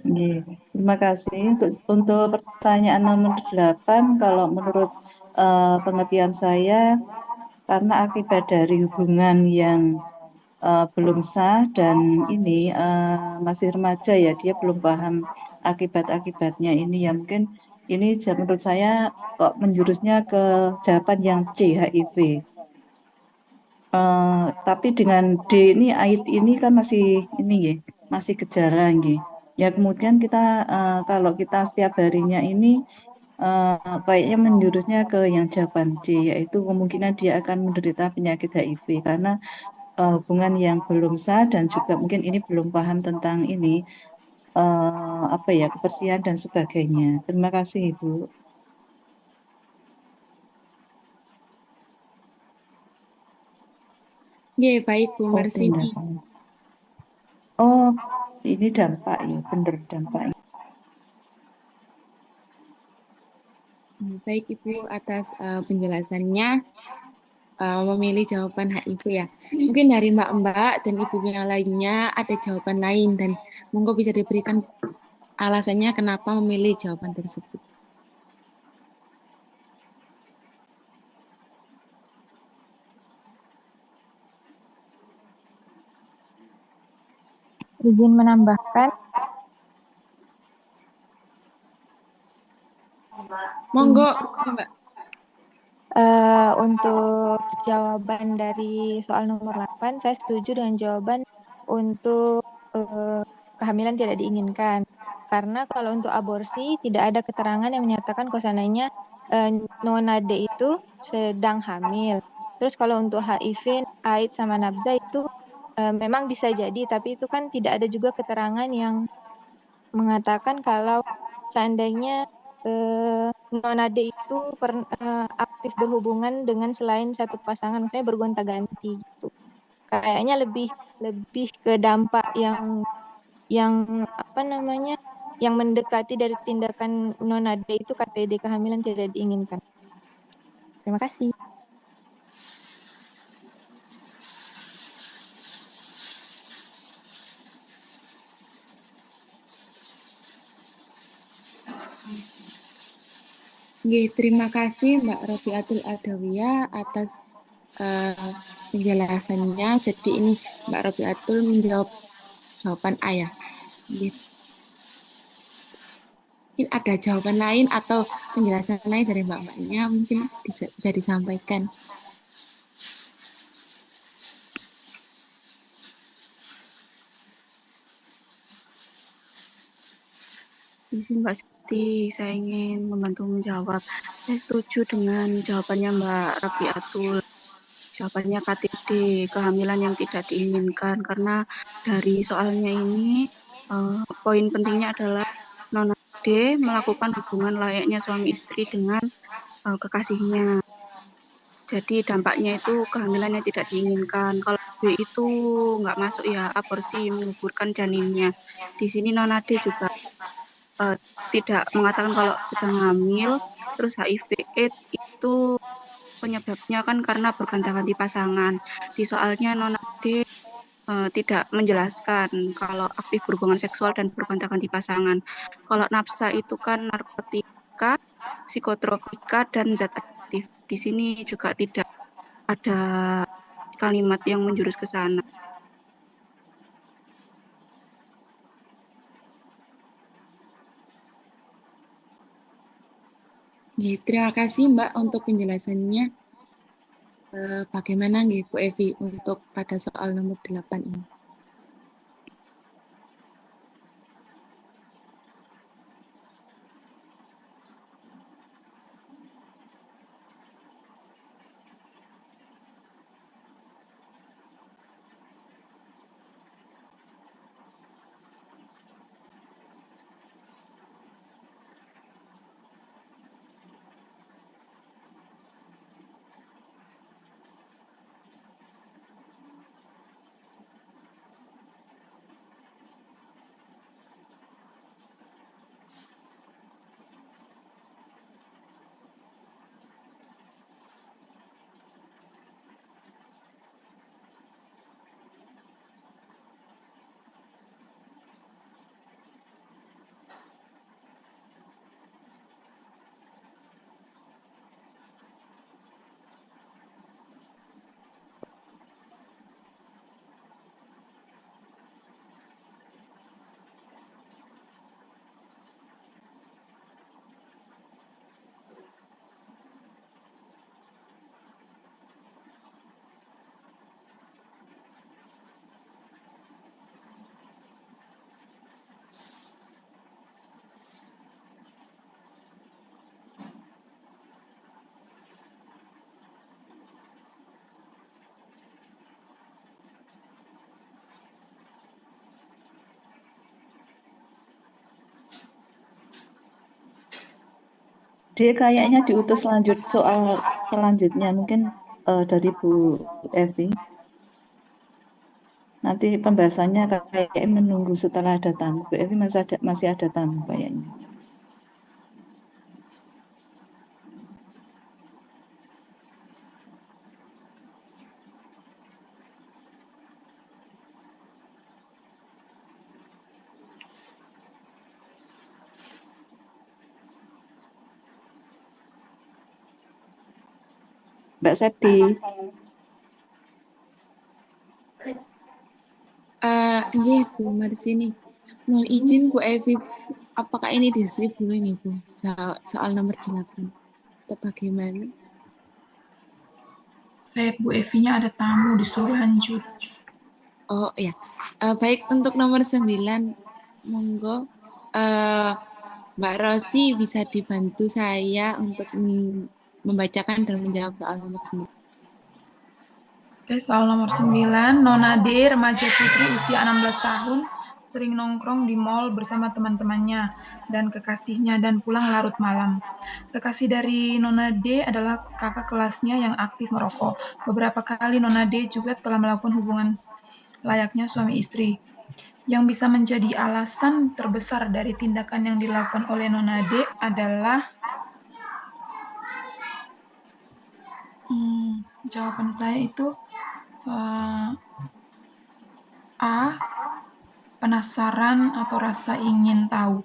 Speaker 12: Oke, terima kasih. Untuk pertanyaan nomor 8, kalau menurut pengertian saya, karena akibat dari hubungan yang belum sah dan ini masih remaja ya, dia belum paham akibat-akibatnya ini ya, mungkin ini menurut saya kok menjurusnya ke jawaban yang C, HIV. Tapi dengan D ini AIDS ini kan masih ini ya, masih gejala ya. Ya kemudian kita kalau kita setiap harinya ini kayaknya menjurusnya ke yang jawaban C, yaitu kemungkinan dia akan menderita penyakit HIV karena hubungan yang belum sah dan juga mungkin ini belum paham tentang ini apa ya, kebersihan dan sebagainya. Terima kasih Ibu.
Speaker 1: Ya, baik Bu
Speaker 12: Oh,
Speaker 1: Marsini.
Speaker 12: tindakan. Oh, ini dampak ya, benar dampaknya.
Speaker 1: Baik Ibu atas penjelasannya memilih jawaban HIV ya. Mungkin dari Mbak-mbak dan Ibu yang lainnya ada jawaban lain dan monggo bisa diberikan alasannya kenapa memilih jawaban tersebut.
Speaker 8: Izin menambahkan.
Speaker 1: Monggo, Mbak.
Speaker 8: Untuk jawaban dari soal nomor 8, saya setuju dengan jawaban untuk kehamilan tidak diinginkan. Karena kalau untuk aborsi tidak ada keterangan yang menyatakan kalau seandainya Nona D itu sedang hamil. Terus kalau untuk HIV, AIDS sama nafza itu memang bisa jadi, tapi itu kan tidak ada juga keterangan yang mengatakan kalau seandainya Nona D itu aktif berhubungan dengan selain satu pasangan, misalnya bergonta-ganti gitu. Kayaknya lebih ke dampak yang apa namanya, yang mendekati dari tindakan Nona D itu KTD, kehamilan tidak diinginkan. Terima kasih.
Speaker 1: Terima kasih Mbak Robiatul Adawiyah atas penjelasannya. Jadi ini Mbak Robiatul menjawab jawaban A ya. Mungkin ada jawaban lain atau penjelasan lain dari Mbak-mbaknya mungkin bisa disampaikan.
Speaker 4: Izin Mbak Siti, saya ingin membantu menjawab. Saya setuju dengan jawabannya Mbak Rabiatul. Jawabannya KTD, kehamilan yang tidak diinginkan. Karena dari soalnya ini, poin pentingnya adalah Nona D melakukan hubungan layaknya suami istri dengan kekasihnya. Jadi dampaknya itu kehamilan yang tidak diinginkan. Kalau B itu nggak masuk ya, aborsi menguburkan janinnya. Di sini Nona D juga tidak mengatakan kalau sedang hamil, terus HIV/AIDS itu penyebabnya kan karena berganti-ganti pasangan. Di soalnya Nona D tidak menjelaskan kalau aktif berhubungan seksual dan bergonta-ganti pasangan. Kalau nafsa itu kan narkotika, psikotropika, dan zat adiktif. Di sini juga tidak ada kalimat yang menjurus ke sana.
Speaker 1: Ya, terima kasih Mbak untuk penjelasannya. Bagaimana nggih Bu Evi untuk pada soal nomor 8 ini?
Speaker 12: Dia kayaknya diutus soal selanjutnya mungkin dari Bu Evi. Nanti pembahasannya kayak menunggu setelah ada tamu. Bu Evi masih ada tamu kayaknya. Mbak Septi.
Speaker 1: Nggih Bu Marsini. Mohon izin Bu Evi, apakah ini di-skip dulu ini Bu? Soal nomor 8. Atau bagaimana?
Speaker 4: Saya Bu Evinya ada tamu, disuruh lanjut.
Speaker 1: Oh ya, baik untuk nomor 9, monggo Mbak Rosi bisa dibantu saya untuk membacakan dan menjawab soal nomor 9.
Speaker 4: Oke, soal nomor 9, Nona D, remaja putri usia 16 tahun, sering nongkrong di mall bersama teman-temannya dan kekasihnya dan pulang larut malam. Kekasih dari Nona D adalah kakak kelasnya yang aktif merokok. Beberapa kali Nona D juga telah melakukan hubungan layaknya suami istri. Yang bisa menjadi alasan terbesar dari tindakan yang dilakukan oleh Nona D adalah jawaban saya itu A, penasaran atau rasa ingin tahu.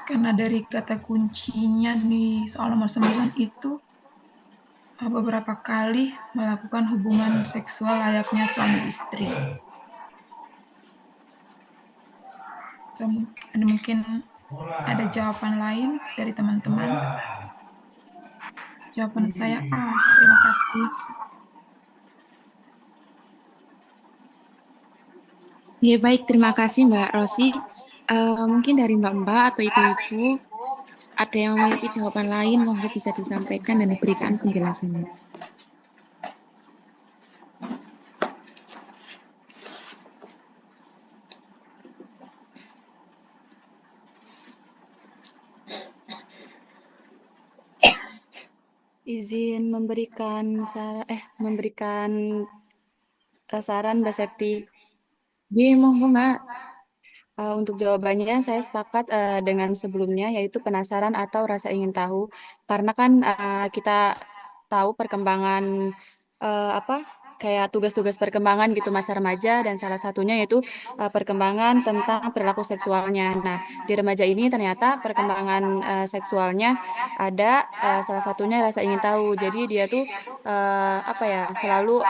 Speaker 4: Karena dari kata kuncinya di soal nomor 9 itu beberapa kali melakukan hubungan seksual layaknya suami istri. Atau mungkin ada jawaban lain dari teman-teman. Jawaban saya A. Terima kasih.
Speaker 1: Ya, baik, terima kasih Mbak Rosi. Mungkin dari Mbak-Mbak atau Ibu-Ibu, ada yang memiliki jawaban lain, monggo bisa disampaikan dan diberikan penjelasannya. Izin memberikan saran Mbak Septi. Iya, monggo Mbak. Untuk jawabannya, saya sepakat dengan sebelumnya, yaitu penasaran atau rasa ingin tahu. Karena kan kita tahu perkembangan kayak tugas-tugas perkembangan gitu masa remaja, dan salah satunya yaitu perkembangan tentang perilaku seksualnya. Nah, di remaja ini ternyata perkembangan seksualnya ada salah satunya rasa ingin tahu. Jadi dia tuh selalu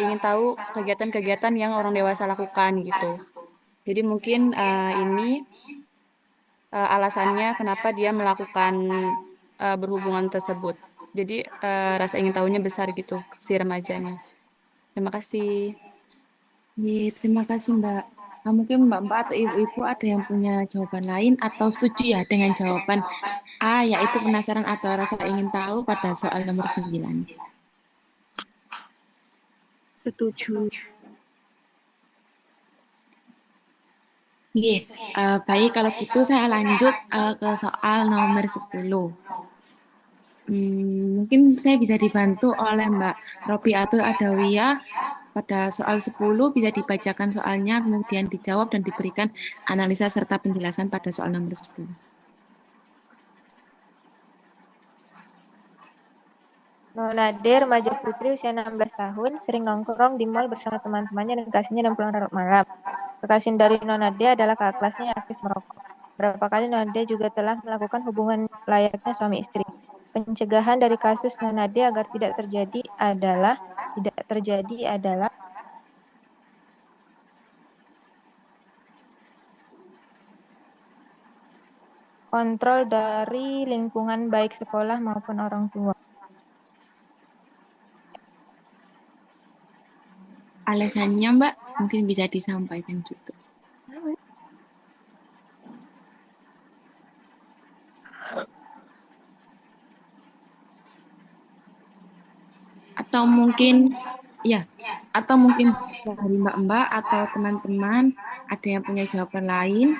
Speaker 1: ingin tahu kegiatan-kegiatan yang orang dewasa lakukan gitu. Jadi mungkin ini alasannya kenapa dia melakukan berhubungan tersebut. Jadi rasa ingin tahunya besar gitu si remajanya. Terima kasih. Iya, terima kasih Mbak. Mungkin Mbak-Mbak atau Ibu-Ibu ada yang punya jawaban lain atau setuju ya dengan jawaban A, yaitu penasaran atau rasa ingin tahu pada soal nomor 9.
Speaker 4: Setuju.
Speaker 1: Iya, baik kalau gitu saya lanjut ke soal nomor 10. Mungkin saya bisa dibantu oleh Mbak Robiatul Adawiyah. Pada soal 10 bisa dibacakan soalnya, kemudian dijawab dan diberikan analisa serta penjelasan pada soal nomor 10.
Speaker 8: Nonade, remaja putri usia 16 tahun, sering nongkrong di mall bersama teman-temannya dan kasihnya dan pulang larut malam. Kekasih dari Nonade adalah kakak kelasnya yang aktif merokok. Berapa kali Nonade juga telah melakukan hubungan layaknya suami istri. Pencegahan dari kasus Nonade agar tidak terjadi adalah kontrol dari lingkungan baik sekolah maupun orang tua.
Speaker 1: Alasannya Mbak mungkin bisa disampaikan juga. Atau mungkin dari Mbak-Mbak atau teman-teman ada yang punya jawaban lain,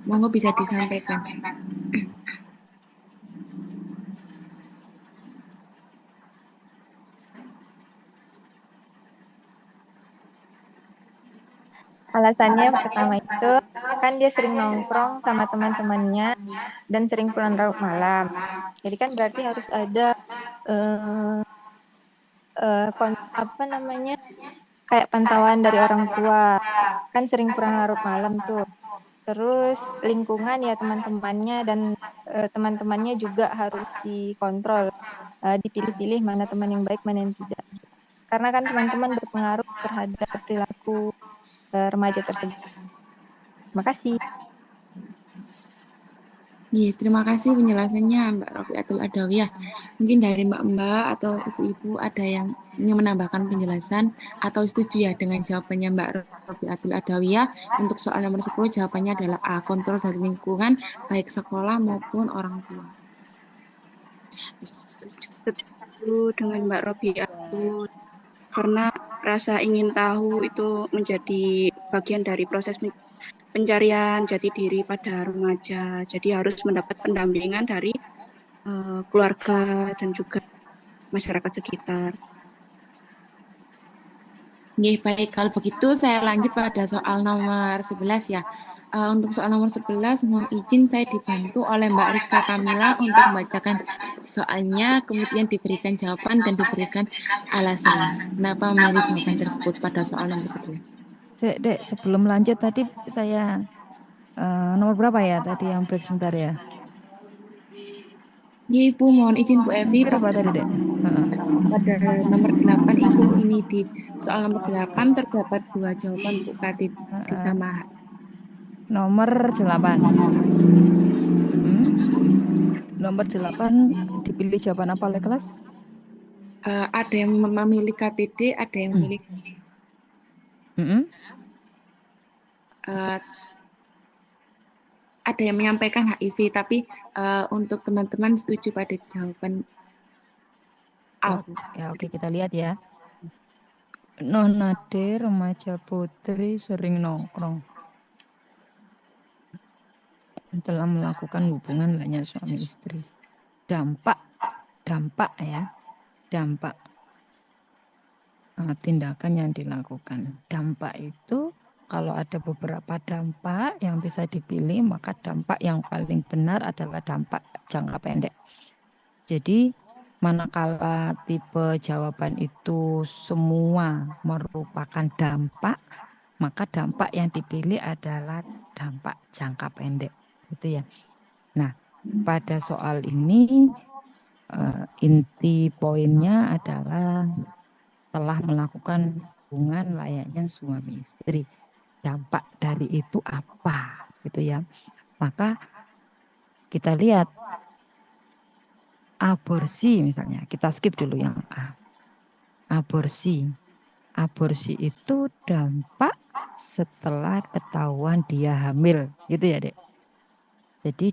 Speaker 1: monggo bisa disampaikan.
Speaker 8: Alasannya pertama itu kan dia sering nongkrong sama teman-temannya dan sering pulang larut malam. Jadi kan berarti harus ada kayak pantauan dari orang tua. Kan sering pulang larut malam tuh. Terus lingkungan ya teman-temannya dan teman-temannya juga harus dikontrol. Dipilih-pilih mana teman yang baik, mana yang tidak. Karena kan teman-teman berpengaruh terhadap perilaku remaja tersebut. Terima kasih.
Speaker 1: Iya, terima kasih penjelasannya Mbak Robiatul Adawiyah. Mungkin dari Mbak-Mbak atau Ibu-Ibu ada yang ingin menambahkan penjelasan atau setuju ya dengan jawabannya Mbak Robiatul Adawiyah. Untuk soal nomor 10 jawabannya adalah A, kontrol dari lingkungan baik sekolah maupun orang tua.
Speaker 4: Setuju dengan Mbak Robiatul. Karena rasa ingin tahu itu menjadi bagian dari proses pencarian jati diri pada remaja. Jadi harus mendapat pendampingan dari keluarga dan juga masyarakat sekitar.
Speaker 1: Baik, kalau begitu saya lanjut pada soal nomor 11 ya. Untuk soal nomor 11, mohon izin saya dibantu oleh Mbak Rizka Kamila untuk membacakan soalnya, kemudian diberikan jawaban dan diberikan alasan kenapa memilih jawaban tersebut pada soal nomor 11.
Speaker 2: Dek, sebelum lanjut tadi saya nomor berapa ya tadi yang break sebentar ya?
Speaker 1: Ya Ibu, mohon izin Bu Evi.
Speaker 2: Berapa tadi Dek?
Speaker 1: Pada nomor 8 Ibu, ini di soal nomor 8 terdapat 2 jawaban Bu Katib sama.
Speaker 2: Nomor 8. Nomor 8 dipilih jawaban apa oleh kelas?
Speaker 1: Ada yang memilih KTD, ada yang memilih. ada yang menyampaikan HIV, tapi untuk teman-teman setuju pada jawaban A.
Speaker 2: Ya, oke, kita lihat ya. Nona D, remaja putri sering nongkrong. Telah melakukan hubungan banyak suami istri. Dampak ya. Dampak tindakan yang dilakukan. Dampak itu kalau ada beberapa dampak yang bisa dipilih, maka dampak yang paling benar adalah dampak jangka pendek. Jadi manakala tipe jawaban itu semua merupakan dampak, maka dampak yang dipilih adalah dampak jangka pendek, gitu ya. Nah, pada soal ini inti poinnya adalah telah melakukan hubungan layaknya suami istri. Dampak dari itu apa, gitu ya. Maka kita lihat aborsi misalnya, kita skip dulu yang A. Aborsi itu dampak setelah ketahuan dia hamil, gitu ya, Dek. Jadi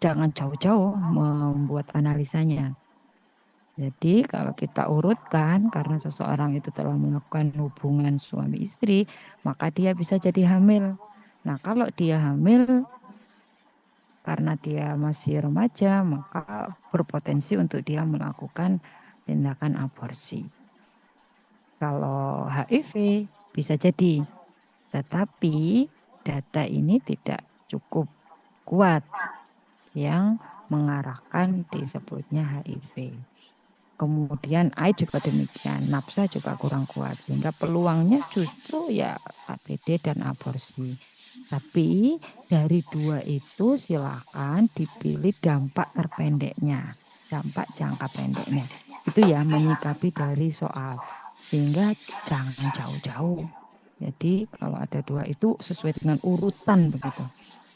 Speaker 2: jangan jauh-jauh membuat analisanya. Jadi kalau kita urutkan, karena seseorang itu telah melakukan hubungan suami istri, maka dia bisa jadi hamil. Nah, kalau dia hamil karena dia masih remaja, maka berpotensi untuk dia melakukan tindakan aborsi. Kalau HIV bisa jadi, tetapi data ini tidak cukup kuat yang mengarahkan disebutnya HIV. Kemudian AIDS juga demikian, nafsa juga kurang kuat, sehingga peluangnya justru ya APD dan aborsi. Tapi dari dua itu silakan dipilih dampak terpendeknya, dampak jangka pendeknya. Itu ya menyikapi dari soal, sehingga jangan jauh-jauh. Jadi kalau ada dua itu sesuai dengan urutan begitu.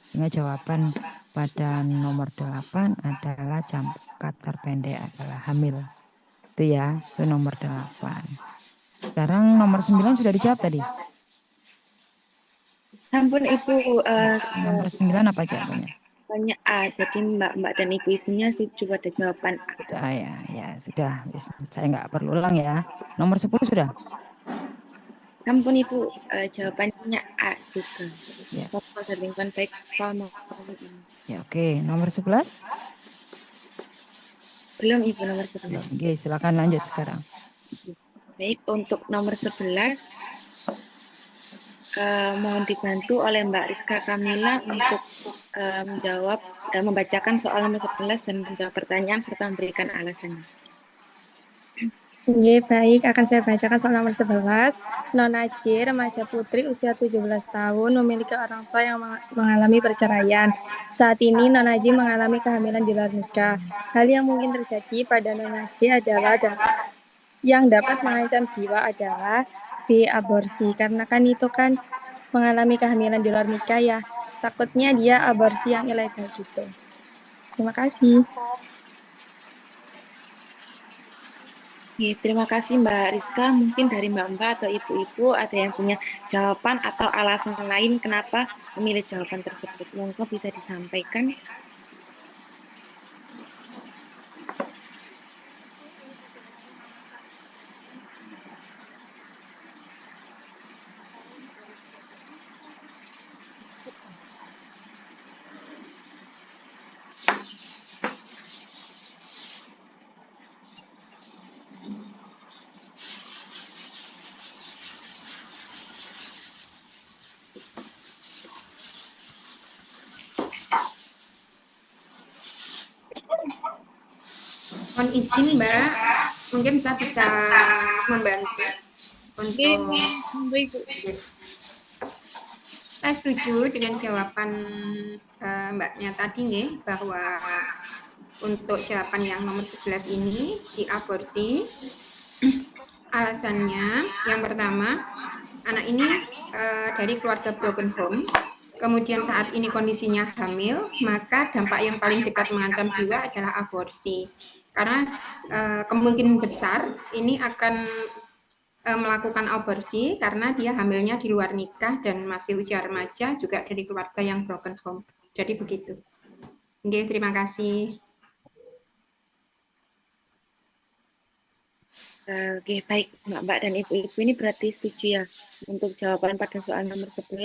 Speaker 2: Sehingga jawaban pada nomor 8 adalah jangka terpendek adalah hamil. Itu ya, itu nomor 8. Sekarang nomor 9 sudah dijawab tadi.
Speaker 1: Sampun Ibu.
Speaker 2: Nomor 9 apa jawabannya?
Speaker 1: Banyak A, jadi mbak-mbak dan ibu-ibunya setuju pada jawaban A.
Speaker 2: Sudah ya, sudah. Saya nggak perlu ulang ya. Nomor 10 sudah?
Speaker 1: Sampun Ibu, jawabannya A juga.
Speaker 2: Ya.
Speaker 1: Proposal lingkungan baik sekolah.
Speaker 2: Ya, oke. Nomor 11?
Speaker 1: Belum Ibu, nomor 11.
Speaker 2: Oke, silakan lanjut sekarang.
Speaker 1: Baik, untuk nomor 11 mohon dibantu oleh Mbak Rizka Kamila untuk menjawab dan membacakan soal nomor 11 dan menjawab pertanyaan serta memberikan alasannya.
Speaker 14: Oke, baik, akan saya bacakan soal nomor 11. Nona J, remaja putri usia 17 tahun, memiliki orang tua yang mengalami perceraian. Saat ini Nona J mengalami kehamilan di luar nikah. Hal yang mungkin terjadi pada Nona J adalah yang dapat mengancam jiwa adalah B, aborsi. Karena kan itu kan mengalami kehamilan di luar nikah ya. Takutnya dia aborsi yang ilegal gitu. Terima kasih.
Speaker 1: Oke, terima kasih Mbak Rizka. Mungkin dari Mbak-mbak atau ibu-ibu ada yang punya jawaban atau alasan lain kenapa memilih jawaban tersebut. Monggo bisa disampaikan.
Speaker 15: Mohon izin Mbak, mungkin saya bisa membantu untuk. Saya setuju dengan jawaban Mbaknya tadi nih, bahwa untuk jawaban yang nomor 11 ini di aborsi. Alasannya yang pertama, anak ini dari keluarga broken home. Kemudian saat ini kondisinya hamil, maka dampak yang paling dekat mengancam jiwa adalah aborsi. Karena kemungkinan besar ini akan melakukan aborsi karena dia hamilnya di luar nikah dan masih usia remaja, juga dari keluarga yang broken home. Jadi begitu. Oke, terima kasih.
Speaker 1: Oke, baik Mbak dan Ibu-Ibu ini berarti setuju ya untuk jawaban pada soal nomor 11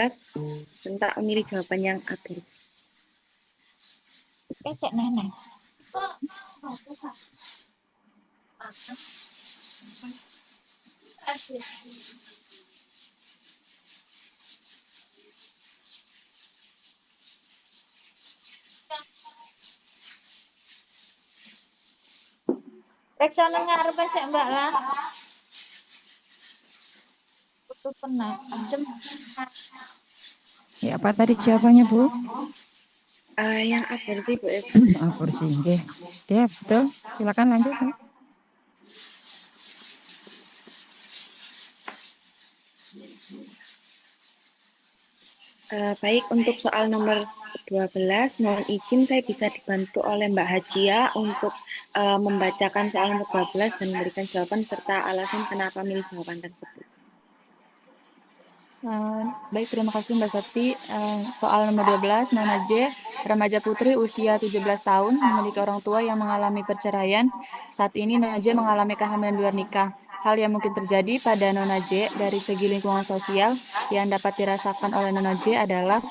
Speaker 1: tentang memilih jawaban yang aborsi.
Speaker 2: Nenek. Reksa ngarep sik Mbak lah. Tutup pernah. Adem. Ya, apa tadi jawabannya, Bu?
Speaker 1: Yang aborsi, Bu.
Speaker 2: Aborsi, nggih. Ya, betul. Silakan lanjut, Bu.
Speaker 1: Baik, untuk soal nomor 12, mohon izin saya bisa dibantu oleh Mbak Hajia untuk membacakan soal nomor 12 dan memberikan jawaban serta alasan kenapa milih jawaban tersebut.
Speaker 16: Baik, terima kasih Mbak Septi. Soal nomor 12, Nona J, remaja putri usia 17 tahun, memiliki orang tua yang mengalami perceraian. Saat ini Nona J mengalami kehamilan di luar nikah. Hal yang mungkin terjadi pada Nona J dari segi lingkungan sosial yang dapat dirasakan oleh Nona J adalah,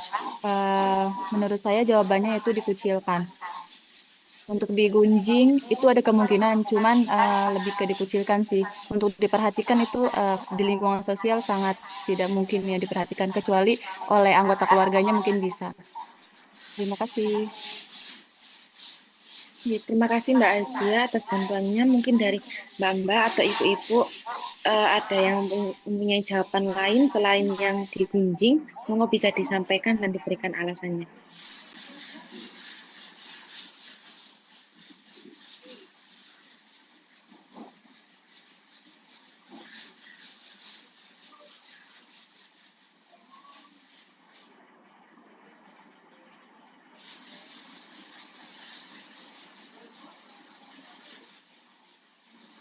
Speaker 16: menurut saya jawabannya itu dikucilkan. Untuk digunjing itu ada kemungkinan, cuman lebih ke dikucilkan sih. Untuk diperhatikan itu di lingkungan sosial sangat tidak mungkin ya diperhatikan, kecuali oleh anggota keluarganya mungkin bisa. Terima kasih.
Speaker 1: Ya, terima kasih Mbak Hajia atas bantuannya. Mungkin dari Mbak-Mbak atau Ibu-Ibu ada yang mempunyai jawaban lain selain yang digunjing, monggo bisa disampaikan dan diberikan alasannya.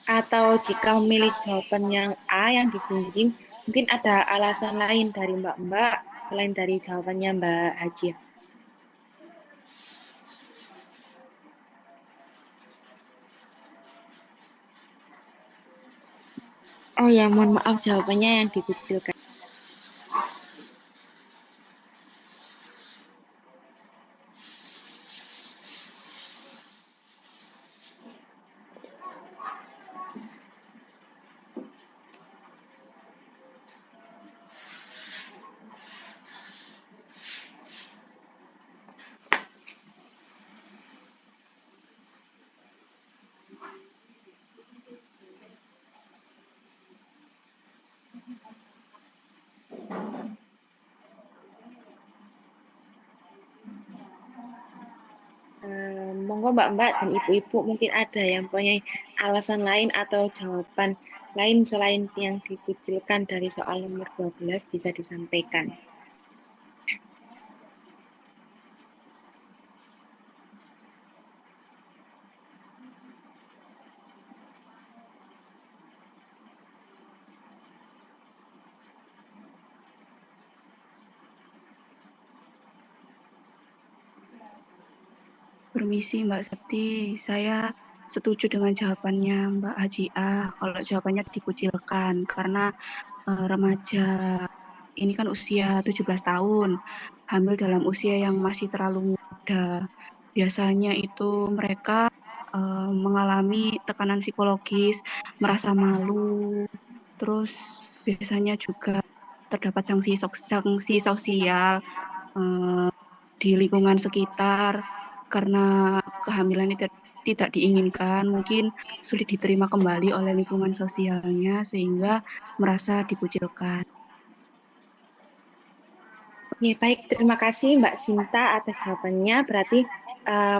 Speaker 1: Atau jika memilih jawaban yang A yang digunjing, mungkin ada alasan lain dari Mbak-Mbak selain dari jawabannya Mbak Hajia. Oh ya, mohon maaf jawabannya yang dikucilkan. Monggo Mbak-Mbak dan Ibu-Ibu mungkin ada yang punya alasan lain atau jawaban lain selain yang dikucilkan dari soal nomor 12 bisa disampaikan.
Speaker 4: Permisi Mbak Septi, saya setuju dengan jawabannya Mbak Hajia. Kalau jawabannya dikucilkan karena remaja ini kan usia 17 tahun, hamil dalam usia yang masih terlalu muda. Biasanya itu mereka mengalami tekanan psikologis, merasa malu, terus biasanya juga terdapat sanksi sosial di lingkungan sekitar karena kehamilan itu tidak diinginkan, mungkin sulit diterima kembali oleh lingkungan sosialnya sehingga merasa dikucilkan.
Speaker 1: Oke, baik. Terima kasih Mbak Sinta atas jawabannya. Berarti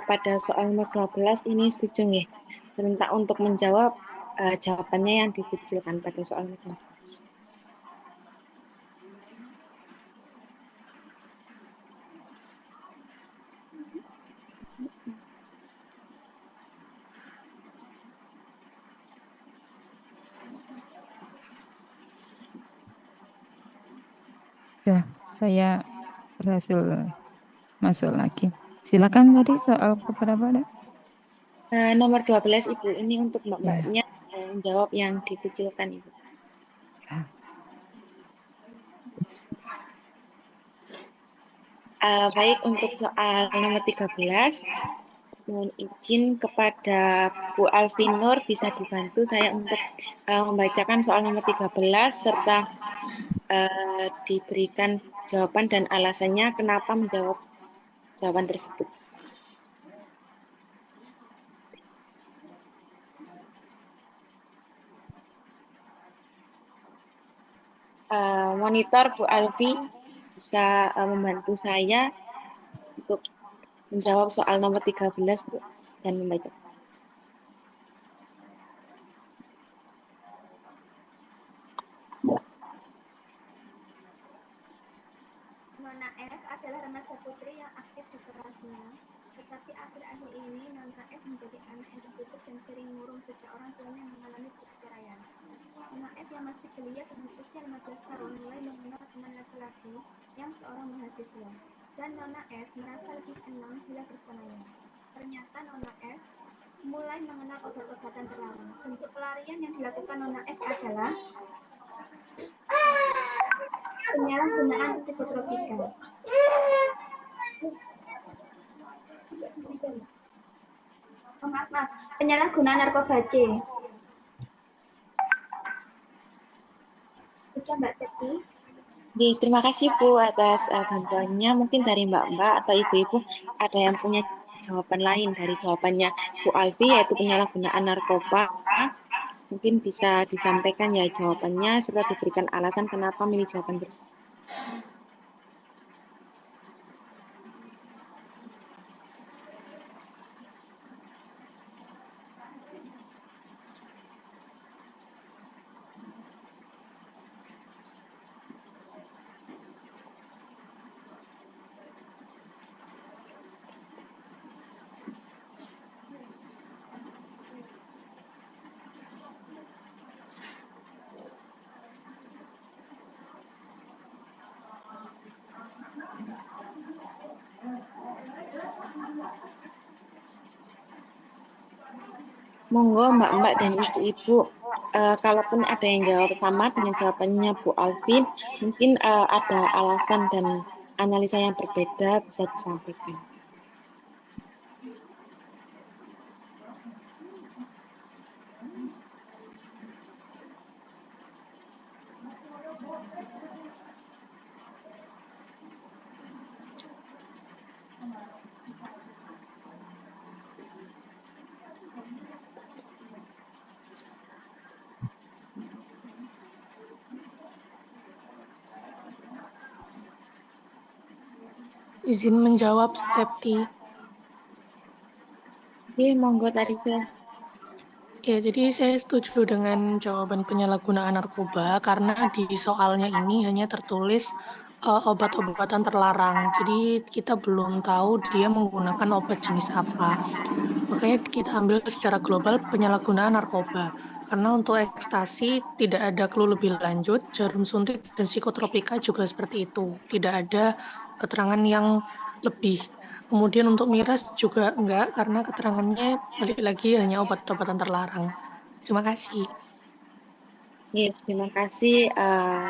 Speaker 1: pada soal nomor 12 ini setuju ya. Serentak untuk menjawab jawabannya yang dikucilkan pada soal nomor 12.
Speaker 2: saya berhasil masuk lagi. Silakan tadi soal keberapa ada?
Speaker 1: Nomor 12 Ibu, ini untuk
Speaker 2: Ya.
Speaker 1: mbak-mbaknya jawab yang dikucilkan Ibu. Baik, untuk soal nomor 13, mohon izin kepada Bu Alvinur bisa dibantu saya untuk membacakan soal nomor 13 serta diberikan jawaban dan alasannya kenapa menjawab jawaban tersebut. Monitor Bu Alfi bisa membantu saya untuk menjawab soal nomor 13 Bu, dan membaca.
Speaker 17: Nona F adalah remaja putri yang aktif di kelasnya, tetapi akhir-akhir ini Nona F menjadi anak yang tertutup dan sering murung sejak orang tuanya mengalami perceraian. Nona F yang masih belia dengan usia 15 tahun mulai mengenal teman laki-laki yang seorang mahasiswa, dan Nona F merasa lebih tenang bila bersamanya. Ternyata Nona F mulai mengenal obat-obatan terlarang. Bentuk pelarian yang dilakukan Nona F adalah penyalahgunaan psikotropika. Maaf, penyalahgunaan narkoba C. Sudah Mbak Septi?
Speaker 1: Terima kasih Bu atas bantuannya. Mungkin dari Mbak-Mbak atau Ibu-Ibu ada yang punya jawaban lain dari jawabannya Bu Alfi, yaitu penyalahgunaan narkoba. Mungkin bisa disampaikan ya jawabannya serta diberikan alasan kenapa milih jawaban tersebut. Monggo Mbak-Mbak dan Ibu-Ibu, kalaupun ada yang jawab sama dengan jawabannya Bu Alvin, mungkin ada alasan dan analisa yang berbeda bisa disampaikan.
Speaker 10: Izin menjawab, Septi.
Speaker 1: Oke, monggo tadi saya.
Speaker 10: Ya, jadi saya setuju dengan jawaban penyalahgunaan narkoba karena di soalnya ini hanya tertulis obat-obatan terlarang. Jadi kita belum tahu dia menggunakan obat jenis apa. Makanya kita ambil secara global penyalahgunaan narkoba. Karena untuk ekstasi tidak ada clue lebih lanjut, jarum suntik dan psikotropika juga seperti itu. Tidak ada keterangan yang lebih. Kemudian untuk miras juga enggak, karena keterangannya balik lagi hanya obat-obatan terlarang. Terima kasih.
Speaker 1: Ya, terima kasih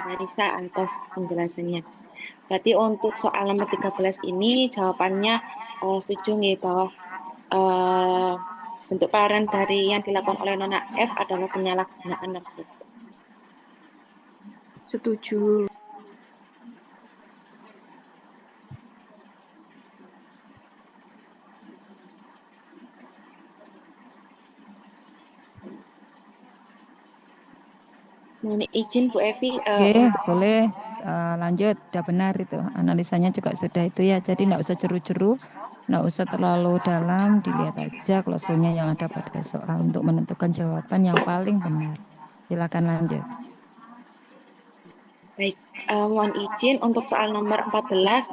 Speaker 1: Marisa atas penjelasannya. Berarti untuk soal nomor 13 ini jawabannya setuju nih bahwa bentuk pelarian dari yang dilakukan oleh Nona F adalah penyalahgunaan narkoba.
Speaker 4: Setuju.
Speaker 1: Mohon izin Bu Evi.
Speaker 2: Oke, boleh lanjut. Udah benar itu. Analisanya juga sudah itu ya. Jadi nggak usah jeru-jeru, nggak usah terlalu dalam. Dilihat aja klausulnya yang ada pada soal untuk menentukan jawaban yang paling benar. Silakan lanjut.
Speaker 1: Baik, mohon izin untuk soal nomor 14,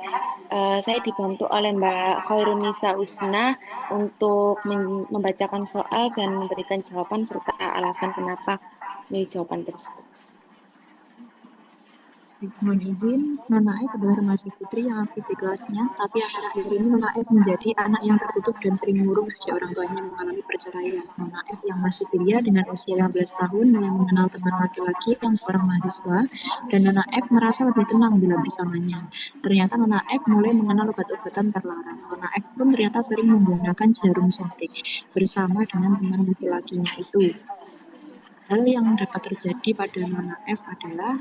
Speaker 1: saya dibantu oleh Mbak Khairunisa Usna untuk membacakan soal dan memberikan jawaban serta alasan kenapa milih jawaban tersebut.
Speaker 4: Mohon izin, Nona F adalah remaja putri yang aktif di kelasnya, tapi akhir-akhir ini Nona F menjadi anak yang tertutup dan sering murung sejak orang tuanya mengalami perceraian. Nona F yang masih belia dengan usia 15 tahun mulai mengenal teman laki-laki yang seorang mahasiswa, dan Nona F merasa lebih tenang bila bersamanya. Ternyata Nona F mulai mengenal obat-obatan terlarang. Nona F pun ternyata sering menggunakan jarum suntik bersama dengan teman laki-lakinya itu. Hal yang dapat terjadi pada Nona F adalah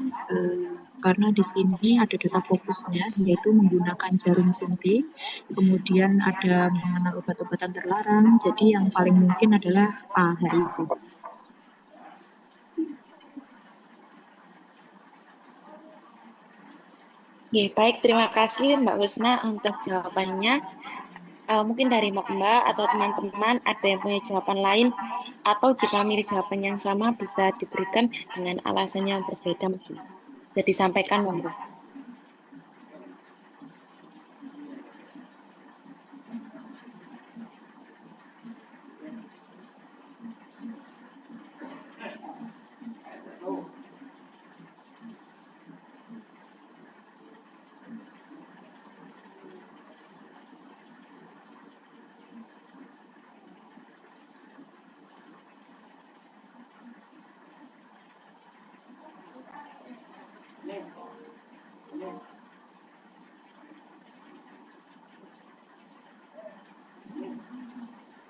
Speaker 4: karena di sini ada data fokusnya, yaitu menggunakan jarum suntik, kemudian ada mengenal obat-obatan terlarang, jadi yang paling mungkin adalah A, HIV.
Speaker 1: Oke, baik, terima kasih Mbak Husna untuk jawabannya. Mungkin dari Mbak atau teman-teman ada yang punya jawaban lain, atau jika mirip jawaban yang sama bisa diberikan dengan alasan yang berbeda mungkin. Jadi sampaikan, Mbak.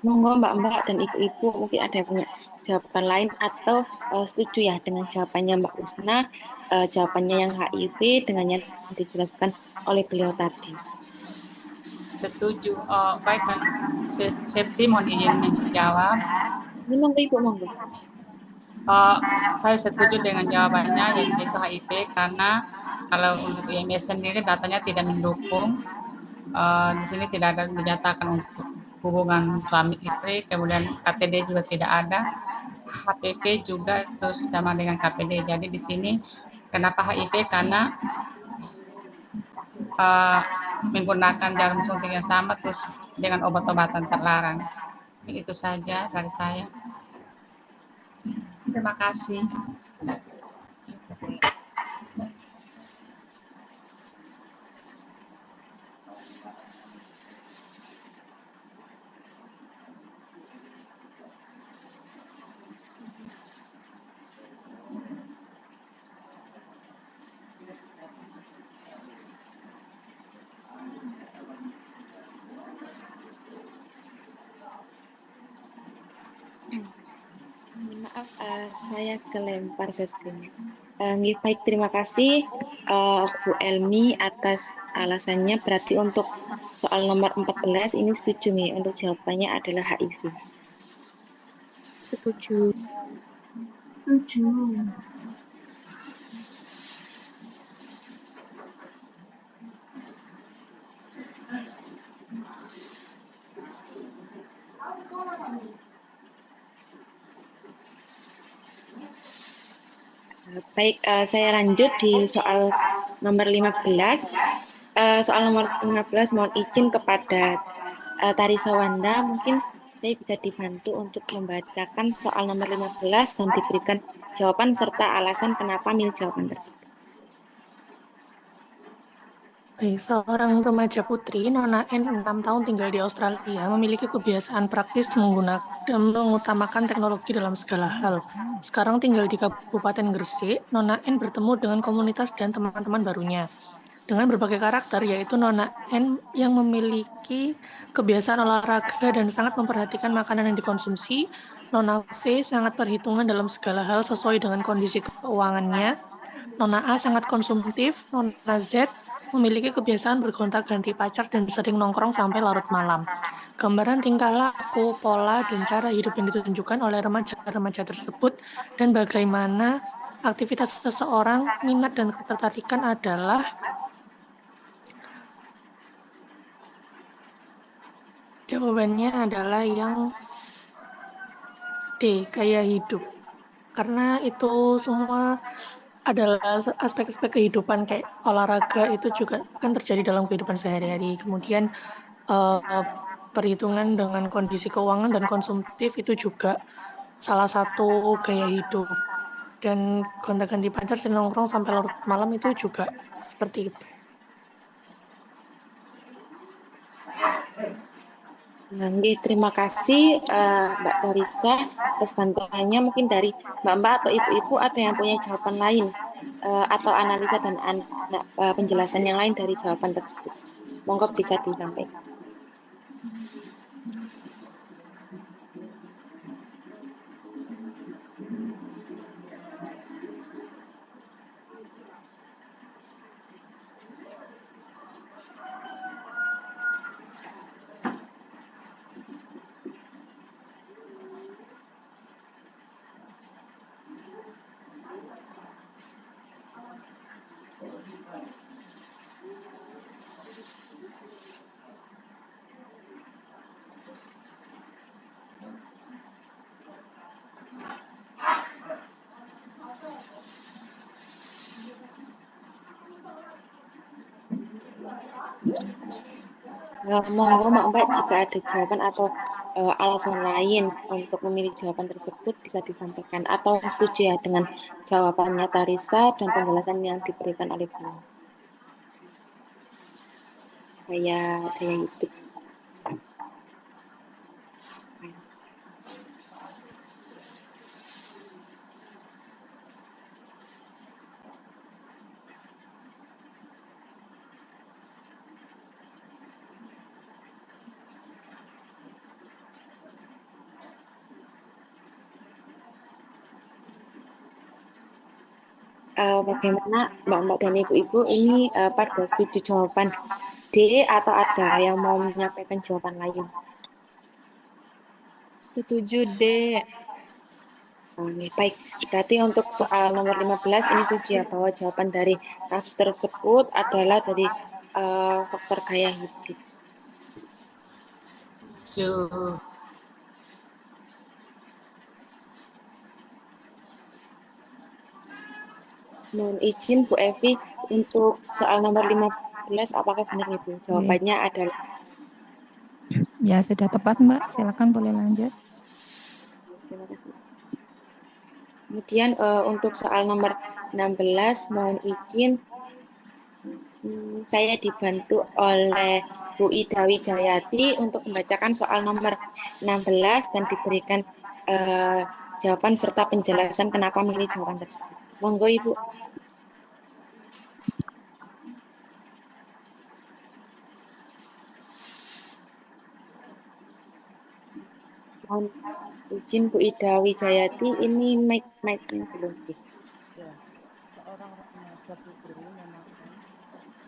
Speaker 1: Monggo Mbak-Mbak dan Ibu-Ibu mungkin ada yang punya jawaban lain atau setuju ya dengan jawabannya Mbak Husna, jawabannya yang HIV dengan yang dijelaskan oleh beliau tadi.
Speaker 7: Setuju. Baik, Septi mohon izin menjawab.
Speaker 1: Ini monggo Ibu, monggo.
Speaker 7: Saya setuju dengan jawabannya yaitu HIV karena kalau untuk IMS sendiri datanya tidak mendukung. Di sini tidak ada dinyatakan untuk hubungan suami istri, kemudian KTD juga tidak ada, HPV juga itu sama dengan KPD. Jadi di sini kenapa HIV? Karena menggunakan jarum suntik yang sama terus dengan obat-obatan terlarang. Itu saja dari saya. Terima kasih.
Speaker 1: Maaf, saya kelempar screen-nya. Baik, terima kasih Bu Elmi atas alasannya. Berarti untuk soal nomor 14 ini setuju nih, untuk jawabannya adalah HIV.
Speaker 5: Setuju.
Speaker 4: Setuju.
Speaker 1: Baik, saya lanjut di soal nomor 15. Soal nomor 15 mohon izin kepada Tari Sawanda, mungkin saya bisa dibantu untuk membacakan soal nomor 15 dan diberikan jawaban serta alasan kenapa milih jawaban tersebut.
Speaker 10: Baik, seorang remaja putri, Nona N, 6 tahun tinggal di Australia, memiliki kebiasaan praktis menggunakan dan mengutamakan teknologi dalam segala hal. Sekarang tinggal di Kabupaten Gresik, Nona N bertemu dengan komunitas dan teman-teman barunya. Dengan berbagai karakter, yaitu Nona N yang memiliki kebiasaan olahraga dan sangat memperhatikan makanan yang dikonsumsi, Nona V sangat perhitungan dalam segala hal sesuai dengan kondisi keuangannya, Nona A sangat konsumtif, Nona Z memiliki kebiasaan bergonta-ganti pacar dan sering nongkrong sampai larut malam. Gambaran tingkah laku, pola, dan cara hidup yang ditunjukkan oleh remaja-remaja tersebut dan bagaimana aktivitas seseorang, minat dan ketertarikan adalah jawabannya adalah yang D, gaya hidup. Karena itu semua adalah aspek-aspek kehidupan kayak olahraga itu juga kan terjadi dalam kehidupan sehari-hari. Kemudian perhitungan dengan kondisi keuangan dan konsumtif itu juga salah satu gaya hidup. dan gonta-ganti pacar dan nongkrong sampai larut malam itu juga seperti itu.
Speaker 1: Nggih, terima kasih Mbak Tarisa atas bantuannya. Mungkin dari Mbak-mbak atau ibu-ibu ada yang punya jawaban lain atau analisa dan penjelasan yang lain dari jawaban tersebut. Monggo bisa disampaikan. Monggo Mbak, jika ada jawaban atau alasan lain untuk memilih jawaban tersebut bisa disampaikan atau setuju ya dengan jawabannya Tarisa dan penjelasan yang diberikan oleh beliau. Daya hidup. Bagaimana Mbak-mbak dan ibu-ibu ini pada setuju jawaban D atau ada yang mau menyampaikan jawaban lain?
Speaker 16: Setuju D.
Speaker 1: Baik, berarti untuk soal nomor 15 ini setuju ya bahwa jawaban dari kasus tersebut adalah dari faktor gaya hidup.
Speaker 7: Setuju.
Speaker 1: Mohon izin Bu Evi untuk soal nomor 15 apakah benar Ibu? Jawabannya adalah
Speaker 2: Ya, sudah tepat Mbak. Silakan boleh lanjut.
Speaker 1: terima kasih. Kemudian untuk soal nomor 16 mohon izin saya dibantu oleh Bu Ida Wijayati untuk membacakan soal nomor 16 dan diberikan jawaban serta penjelasan kenapa memilih jawaban tersebut. Monggo Ibu. Mohon izin Bu Ida Wijayati, ini mic-nya belum.
Speaker 2: Ya, seorang remaja putri Nona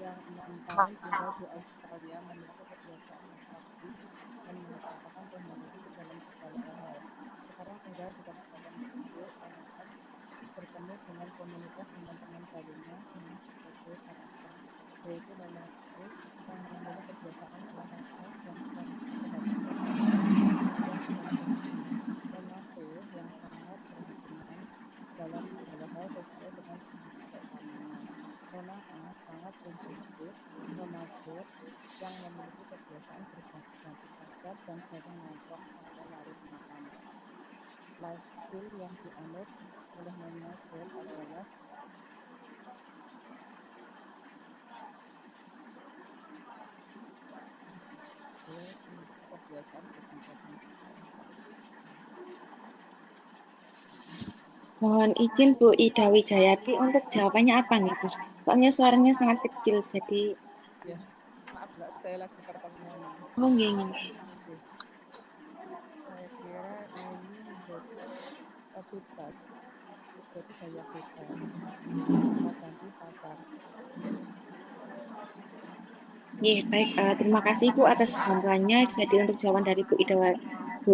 Speaker 2: yang 6 tahun tinggal di Australia memiliki kebiasaan yang aktif dan mengutarakan teknologi dalam segala hal. Sekarang tinggal di Kabupaten Gresik, NOS bertemu dengan komunitas teman-teman barunya dengan berbagai karakter, yaitu Nona C yang memiliki kebiasaan olahraga dan kesehatan dan sosial, Nona T yang sangat perhatian dalam segala hal sesuai dengan fungsi keutamanya, Nona A sangat impulsif, Nona Z yang memiliki kebiasaan berganti-ganti pacar dan sering nongkrong sampai larut malam. Lifestyle yang dianut oleh Nona Z adalah kebiasaan berganti-ganti.
Speaker 1: Mohon izin Bu Ida Wijayati untuk jawabannya apa nih Bu? Soalnya suaranya sangat kecil jadi.
Speaker 2: Ya, maaf Mbak, saya lagi pertemuan.
Speaker 1: Oh nggih.
Speaker 2: Saya kira ini menjadi bebas, jadi gaya bebas, gonta-ganti pacar.
Speaker 1: Baik. Terima kasih Bu atas bantuannya. Jadi untuk jawaban dari Bu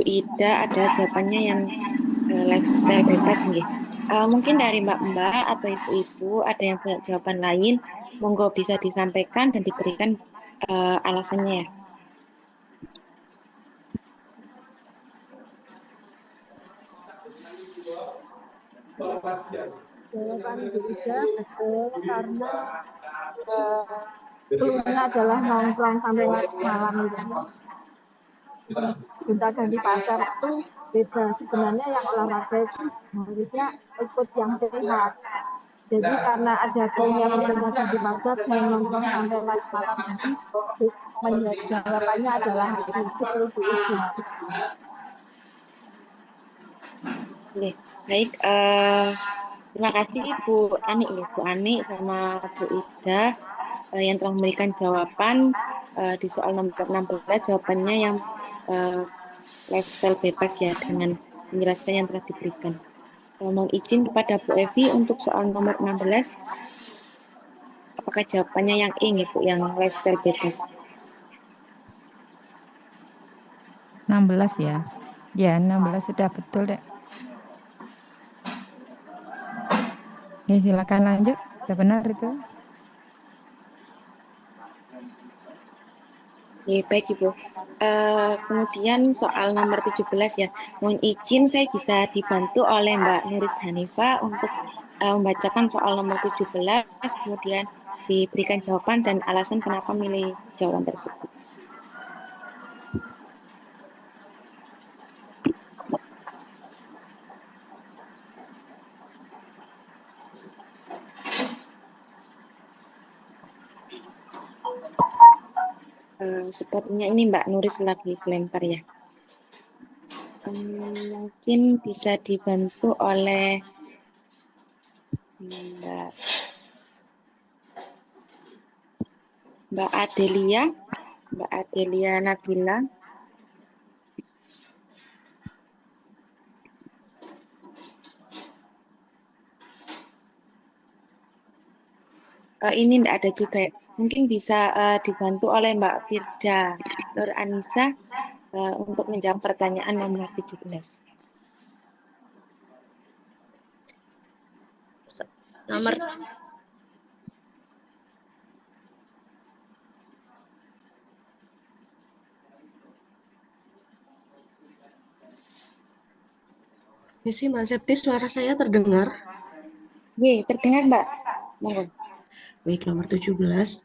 Speaker 1: Ida adalah jawabannya yang lifestyle bebas nggih. Mungkin dari Mbak-mbak atau ibu-ibu ada yang punya jawaban lain, monggo bisa disampaikan dan diberikan alasannya ya.
Speaker 18: Jawaban Bu Ida betul karena clue-nya adalah nongkrong sampai larut malam itu. Gonta-ganti pacar itu bebas. Sebenarnya yang olahraga itu harusnya ikut yang sehat. Jadi karena ada gurunya kerjanya ganti pajak dan nongkrong sampai larut malam, jadi jawabannya adalah hari betul Bu Ida.
Speaker 1: Oke, baik. Terima kasih Bu Ani sama Bu Ida yang telah memberikan jawaban di soal nomor 16. Jawabannya yang lifestyle bebas ya, dengan penjelasan yang telah diberikan. Mohon izin kepada Bu Evi untuk soal nomor 16. Apakah jawabannya yang E nih Bu, yang lifestyle bebas?
Speaker 2: 16 ya. Ya, 16 sudah betul, Dek. Ya, silakan lanjut. Sudah benar itu.
Speaker 1: Ya, baik Ibu. Kemudian soal nomor 17 ya. Mohon izin saya bisa dibantu oleh Mbak Nuris Hanifa untuk membacakan soal nomor 17, kemudian diberikan jawaban dan alasan kenapa milih jawaban tersebut. Sepertinya ini Mbak Nuris lagi kelempar ya. Mungkin bisa dibantu oleh Mbak Adelia Nabila. Ini tidak ada juga ya. Mungkin bisa dibantu oleh Mbak Firda Nur Anissa untuk menjawab pertanyaan nomor 17.
Speaker 19: Nomor
Speaker 10: Misi Mbak Septi, suara saya terdengar?
Speaker 1: Iya, terdengar Mbak. Monggo.
Speaker 10: Baik, nomor 17.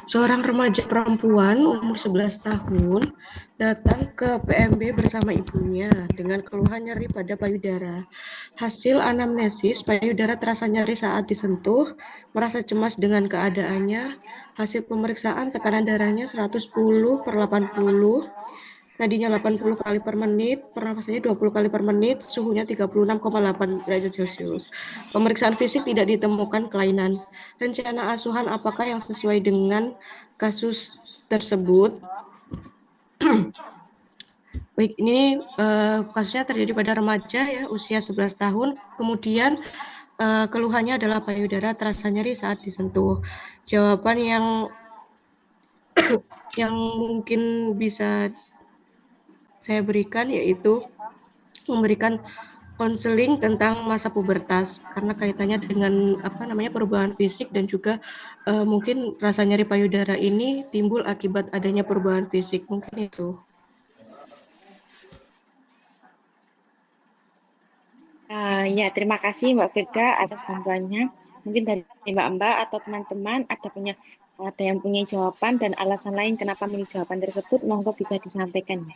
Speaker 10: Seorang remaja perempuan umur 11 tahun datang ke PMB bersama ibunya dengan keluhan nyeri pada payudara. Hasil anamnesis, payudara terasa nyeri saat disentuh, merasa cemas dengan keadaannya. Hasil pemeriksaan tekanan darahnya 110/80, nadinya 80 kali per menit, pernapasannya 20 kali per menit, suhunya 36,8 derajat Celcius. Pemeriksaan fisik tidak ditemukan kelainan. Rencana asuhan apakah yang sesuai dengan kasus tersebut? Baik, ini kasusnya terjadi pada remaja ya, usia 11 tahun. Kemudian keluhannya adalah payudara terasa nyeri saat disentuh. Jawaban yang mungkin bisa saya berikan yaitu memberikan konseling tentang masa pubertas karena kaitannya dengan perubahan fisik dan juga mungkin rasa nyeri payudara ini timbul akibat adanya perubahan fisik, mungkin itu.
Speaker 1: Ya, terima kasih Mbak Firda atas bantuannya. Mungkin dari Mbak-Mbak atau teman-teman ada yang punya jawaban dan alasan lain kenapa milih jawaban tersebut, monggo bisa disampaikan.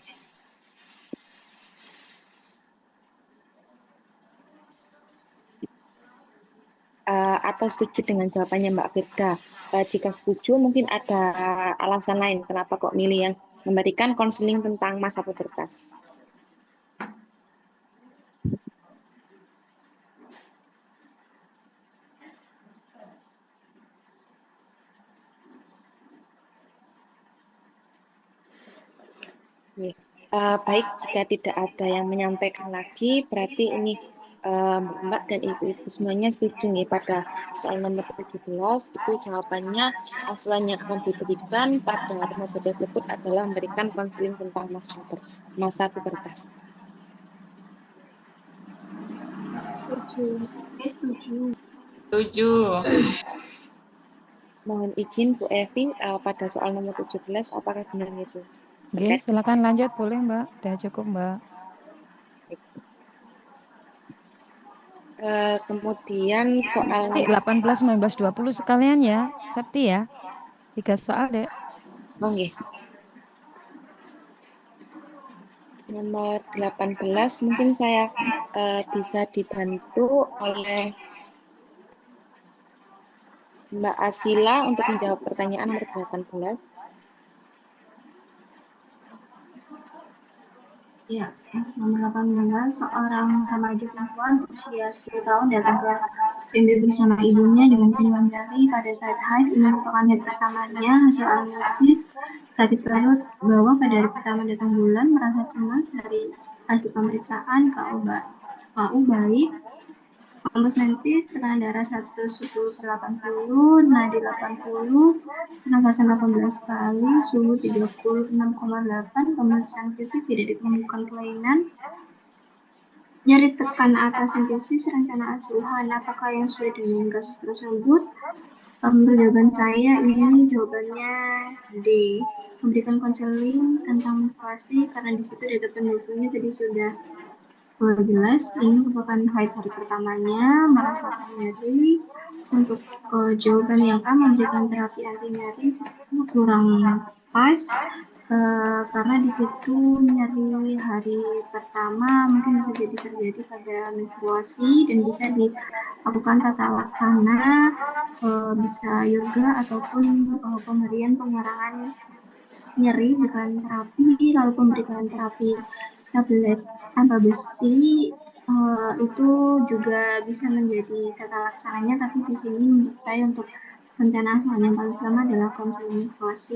Speaker 1: Atau setuju dengan jawabannya Mbak Firda. Jika setuju, mungkin ada alasan lain kenapa kok milih yang memberikan konseling tentang masa pubertas. Baik, jika tidak ada yang menyampaikan lagi, berarti ini Mbak dan Ibu-Ibu semuanya setuju nih pada soal nomor 17, itu jawabannya asuhan yang akan diberikan pada remaja tersebut adalah memberikan konseling tentang masa pubertas.
Speaker 7: Setuju.
Speaker 1: Mohon izin Bu Evi, pada soal nomor 17, apakah benar itu?
Speaker 2: Oke, silakan lanjut, boleh Mbak. Sudah cukup Mbak.
Speaker 1: Kemudian soal
Speaker 2: 18, 19, 20 sekalian ya, Septi ya. 3 soal, Dek.
Speaker 1: Oke. Nomor 18 mungkin saya bisa dibantu oleh Mbak Asila untuk menjawab pertanyaan nomor 18.
Speaker 4: Ya, nomor 18, seorang remaja perempuan berusia 10 tahun datang ke PMB bersama ibunya dengan keluhan nyeri pada saat haid. Ini merupakan haid pertamanya. Hasil analisis sakit perut bahwa pada hari pertama datang bulan merasa cemas. Dari hasil pemeriksaan KU baik, Ambos mentis, tekanan darah 110/80, nadi 80, pernafasan 18 kali, suhu 36,8, pemeriksaan fisik tidak ditemukan kelainan. Nyeri tekan atas sintesis rencana asuhan, apakah yang sesuai dengan kasus tersebut? Menurut jawaban saya, ini jawabannya D. Memberikan konseling tentang menstruasi, karena di situ data pendukungnya tadi sudah jelas. Ini merupakan haid hari pertamanya, merasakan nyeri. Untuk jawaban yang A, memberikan terapi anti nyeri itu kurang pas, karena di situ nyeri hari pertama mungkin bisa jadi terjadi pada menstruasi dan bisa dilakukan tata laksana, bisa yoga ataupun pemberian pengarahan nyeri bukan terapi, lalu pemberian terapi tablet tanpa besi itu juga bisa menjadi tata laksananya, tapi di sini menurut saya untuk rencana asuhan yang paling utama adalah konseling menstruasi,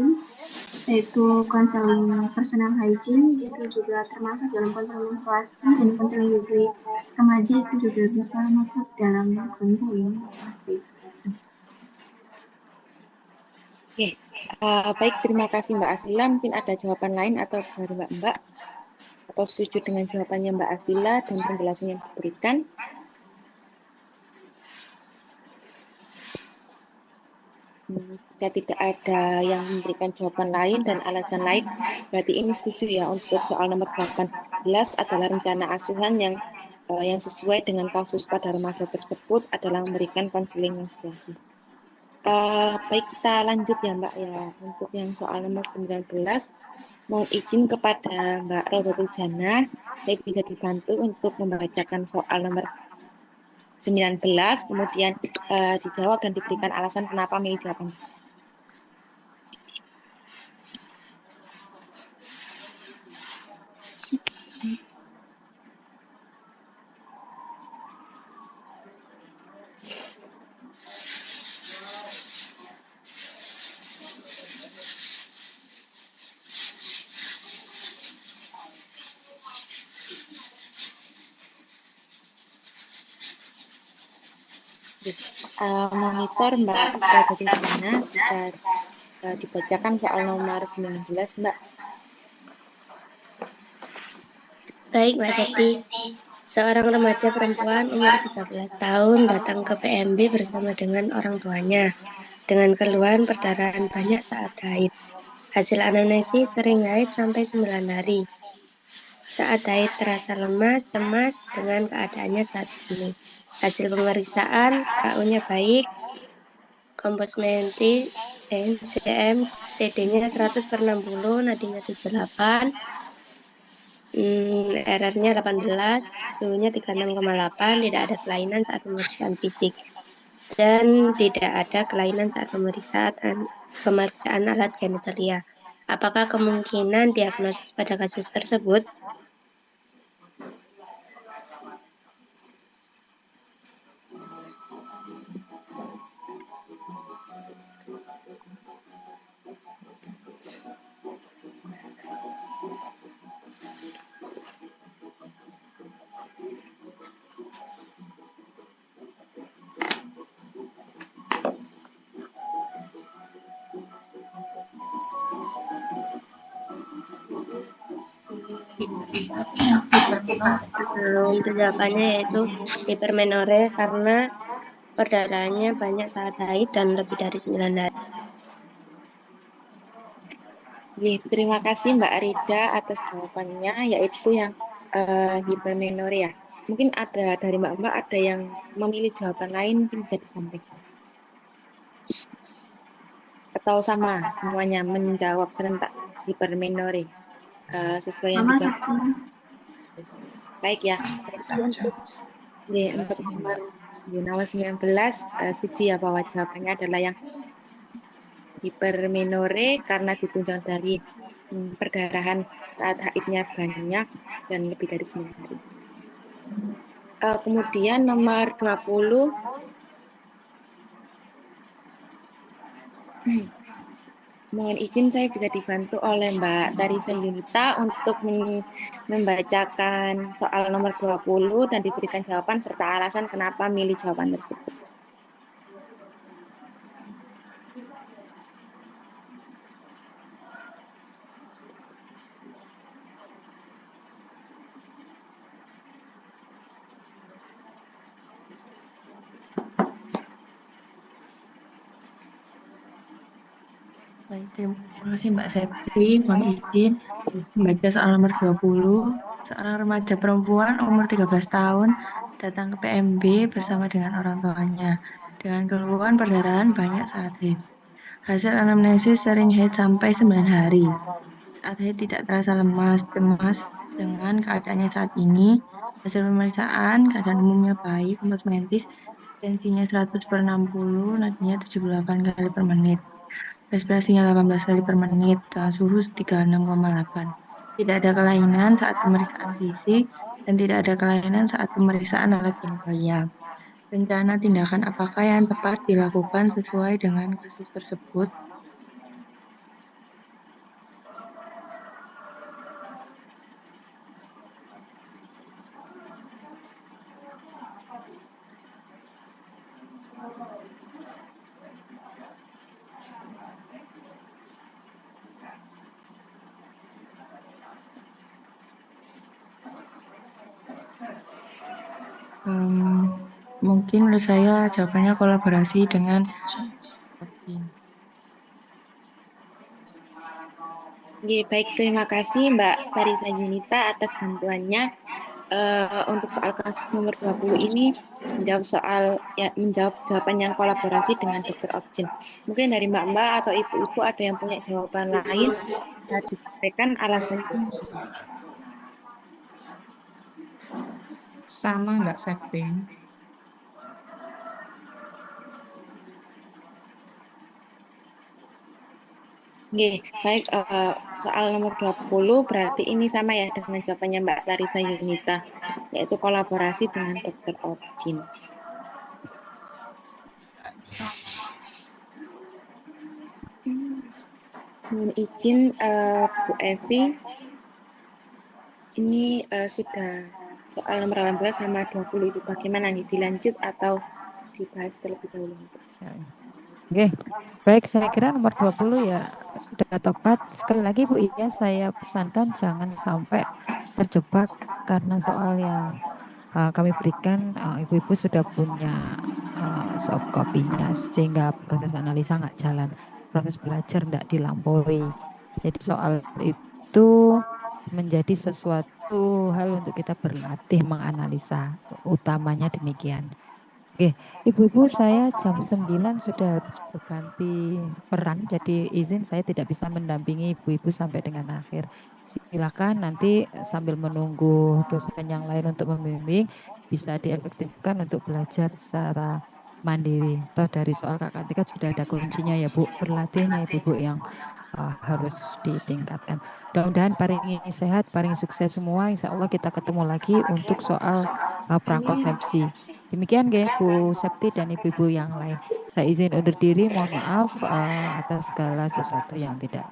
Speaker 4: yaitu konseling personal hygiene, itu juga termasuk dalam konseling menstruasi, dan konseling weekly remaja itu juga bisa masuk dalam konseling menstruasi.
Speaker 1: Oke, baik, terima kasih Mbak Asila. Mungkin ada jawaban lain atau dari Mbak, atau setuju dengan jawabannya Mbak Asila dan penjelasan yang diberikan? Jika tidak ada yang memberikan jawaban lain dan alasan lain, berarti ini setuju ya untuk soal nomor 18 adalah rencana asuhan yang sesuai dengan kasus pada remaja tersebut adalah memberikan konseling menstruasi. Baik, kita lanjut ya Mbak ya. Untuk yang soal nomor 19, mohon izin kepada Mbak Rodatul Jana, saya bisa dibantu untuk membacakan soal nomor 19, kemudian dijawab dan diberikan alasan kenapa milih jawaban tersebut. Monitor Mbak Rodatul Jana, bisa dibacakan soal nomor 19 Mbak.
Speaker 19: Baik, Mbak Septi. Seorang remaja perempuan umur 13 tahun datang ke PMB bersama dengan orang tuanya dengan keluhan perdarahan banyak saat haid. Hasil anamnesis sering haid sampai 9 hari. Saat haid terasa lemas, cemas dengan keadaannya saat ini. Hasil pemeriksaan KU-nya baik, Kompos menti, NCM, TD-nya 100/60, nadinya 78, errornya 18, suhunya 36,8, tidak ada kelainan saat pemeriksaan fisik, dan tidak ada kelainan saat pemeriksaan alat genitalia. Apakah kemungkinan diagnosis pada kasus tersebut? Untuk jawabannya yaitu hipermenore karena perdarahannya banyak saat haid dan lebih dari 9 hari.
Speaker 1: Terima kasih Mbak Rida atas jawabannya, yaitu yang hipermenore ya. Mungkin ada dari Mbak ada yang memilih jawaban lain, mungkin bisa disampaikan. Atau sama semuanya menjawab serentak hipermenore. sesuai yang
Speaker 4: Mama
Speaker 1: dijawab. Baik ya. Untuk nomor 19 setuju ya bahwa jawabannya adalah yang hipermenore karena ditunjang dari perdarahan saat haidnya banyak dan lebih dari 9 hari. Kemudian nomor 20 mohon izin saya bisa dibantu oleh Mbak Tarisa Yunita untuk membacakan soal nomor 20 dan diberikan jawaban serta alasan kenapa milih jawaban tersebut.
Speaker 20: Baik, terima kasih Mbak Septi. Mohon izin membaca soal nomor 20. Seorang remaja perempuan umur 13 tahun datang ke PMB bersama dengan orang tuanya dengan keluhan perdarahan banyak saat haid. Hasil anamnesis sering haid sampai 9 hari. Saat haid tidak terasa lemas, cemas dengan keadaannya saat ini. Hasil pemeriksaan keadaan umumnya baik, kompos mentis, tensinya 100/60, nadinya 78 kali per menit. Respirasinya 18 kali per menit, suhu 36,8. Tidak ada kelainan saat pemeriksaan fisik dan tidak ada kelainan saat pemeriksaan alat genitalia. Rencana tindakan apakah yang tepat dilakukan sesuai dengan kasus tersebut? Mungkin menurut saya jawabannya kolaborasi dengan Okin.
Speaker 1: Baik, terima kasih Mbak Tarisa Yunita atas bantuannya. Untuk soal kasus nomor 20 ini menjawab jawaban yang kolaborasi dengan Dr. Opjin. Mungkin dari Mbak-Mbak atau Ibu-Ibu ada yang punya jawaban lain, disampaikan alasannya.
Speaker 21: Sama Mbak Septi.
Speaker 1: Baik, soal nomor 20 berarti ini sama ya dengan jawabannya Mbak Tarisa Yunita, yaitu kolaborasi dengan Dr. Opjin. Mohon izin Bu Evi, ini sudah soal nomor 18 sama 20 itu bagaimana nih, dilanjut atau dibahas terlebih dahulu?
Speaker 2: Oke, baik, saya kira nomor 20 ya sudah tepat. Sekali lagi Bu Iya, saya pesankan jangan sampai terjebak karena soal yang kami berikan, ibu-ibu sudah punya soft copy-nya sehingga proses analisa nggak jalan, proses belajar nggak dilampaui. Jadi soal itu menjadi sesuatu hal untuk kita berlatih menganalisa, utamanya demikian. Oke, ibu-ibu, saya jam 9 sudah harus berganti peran, jadi izin saya tidak bisa mendampingi ibu-ibu sampai dengan akhir. Silakan nanti sambil menunggu dosen yang lain untuk membimbing, bisa diefektifkan untuk belajar secara mandiri. Toh dari soal kakak tingkat sudah ada kuncinya ya Bu, berlatihnya ibu-ibu yang harus ditingkatkan. Mudah-mudahan paling sehat, paling sukses semua. Insya Allah kita ketemu lagi untuk soal prakonsepsi. Demikian ya Bu Septi dan ibu-ibu yang lain. Saya izin undur diri, mohon maaf atas segala sesuatu yang tidak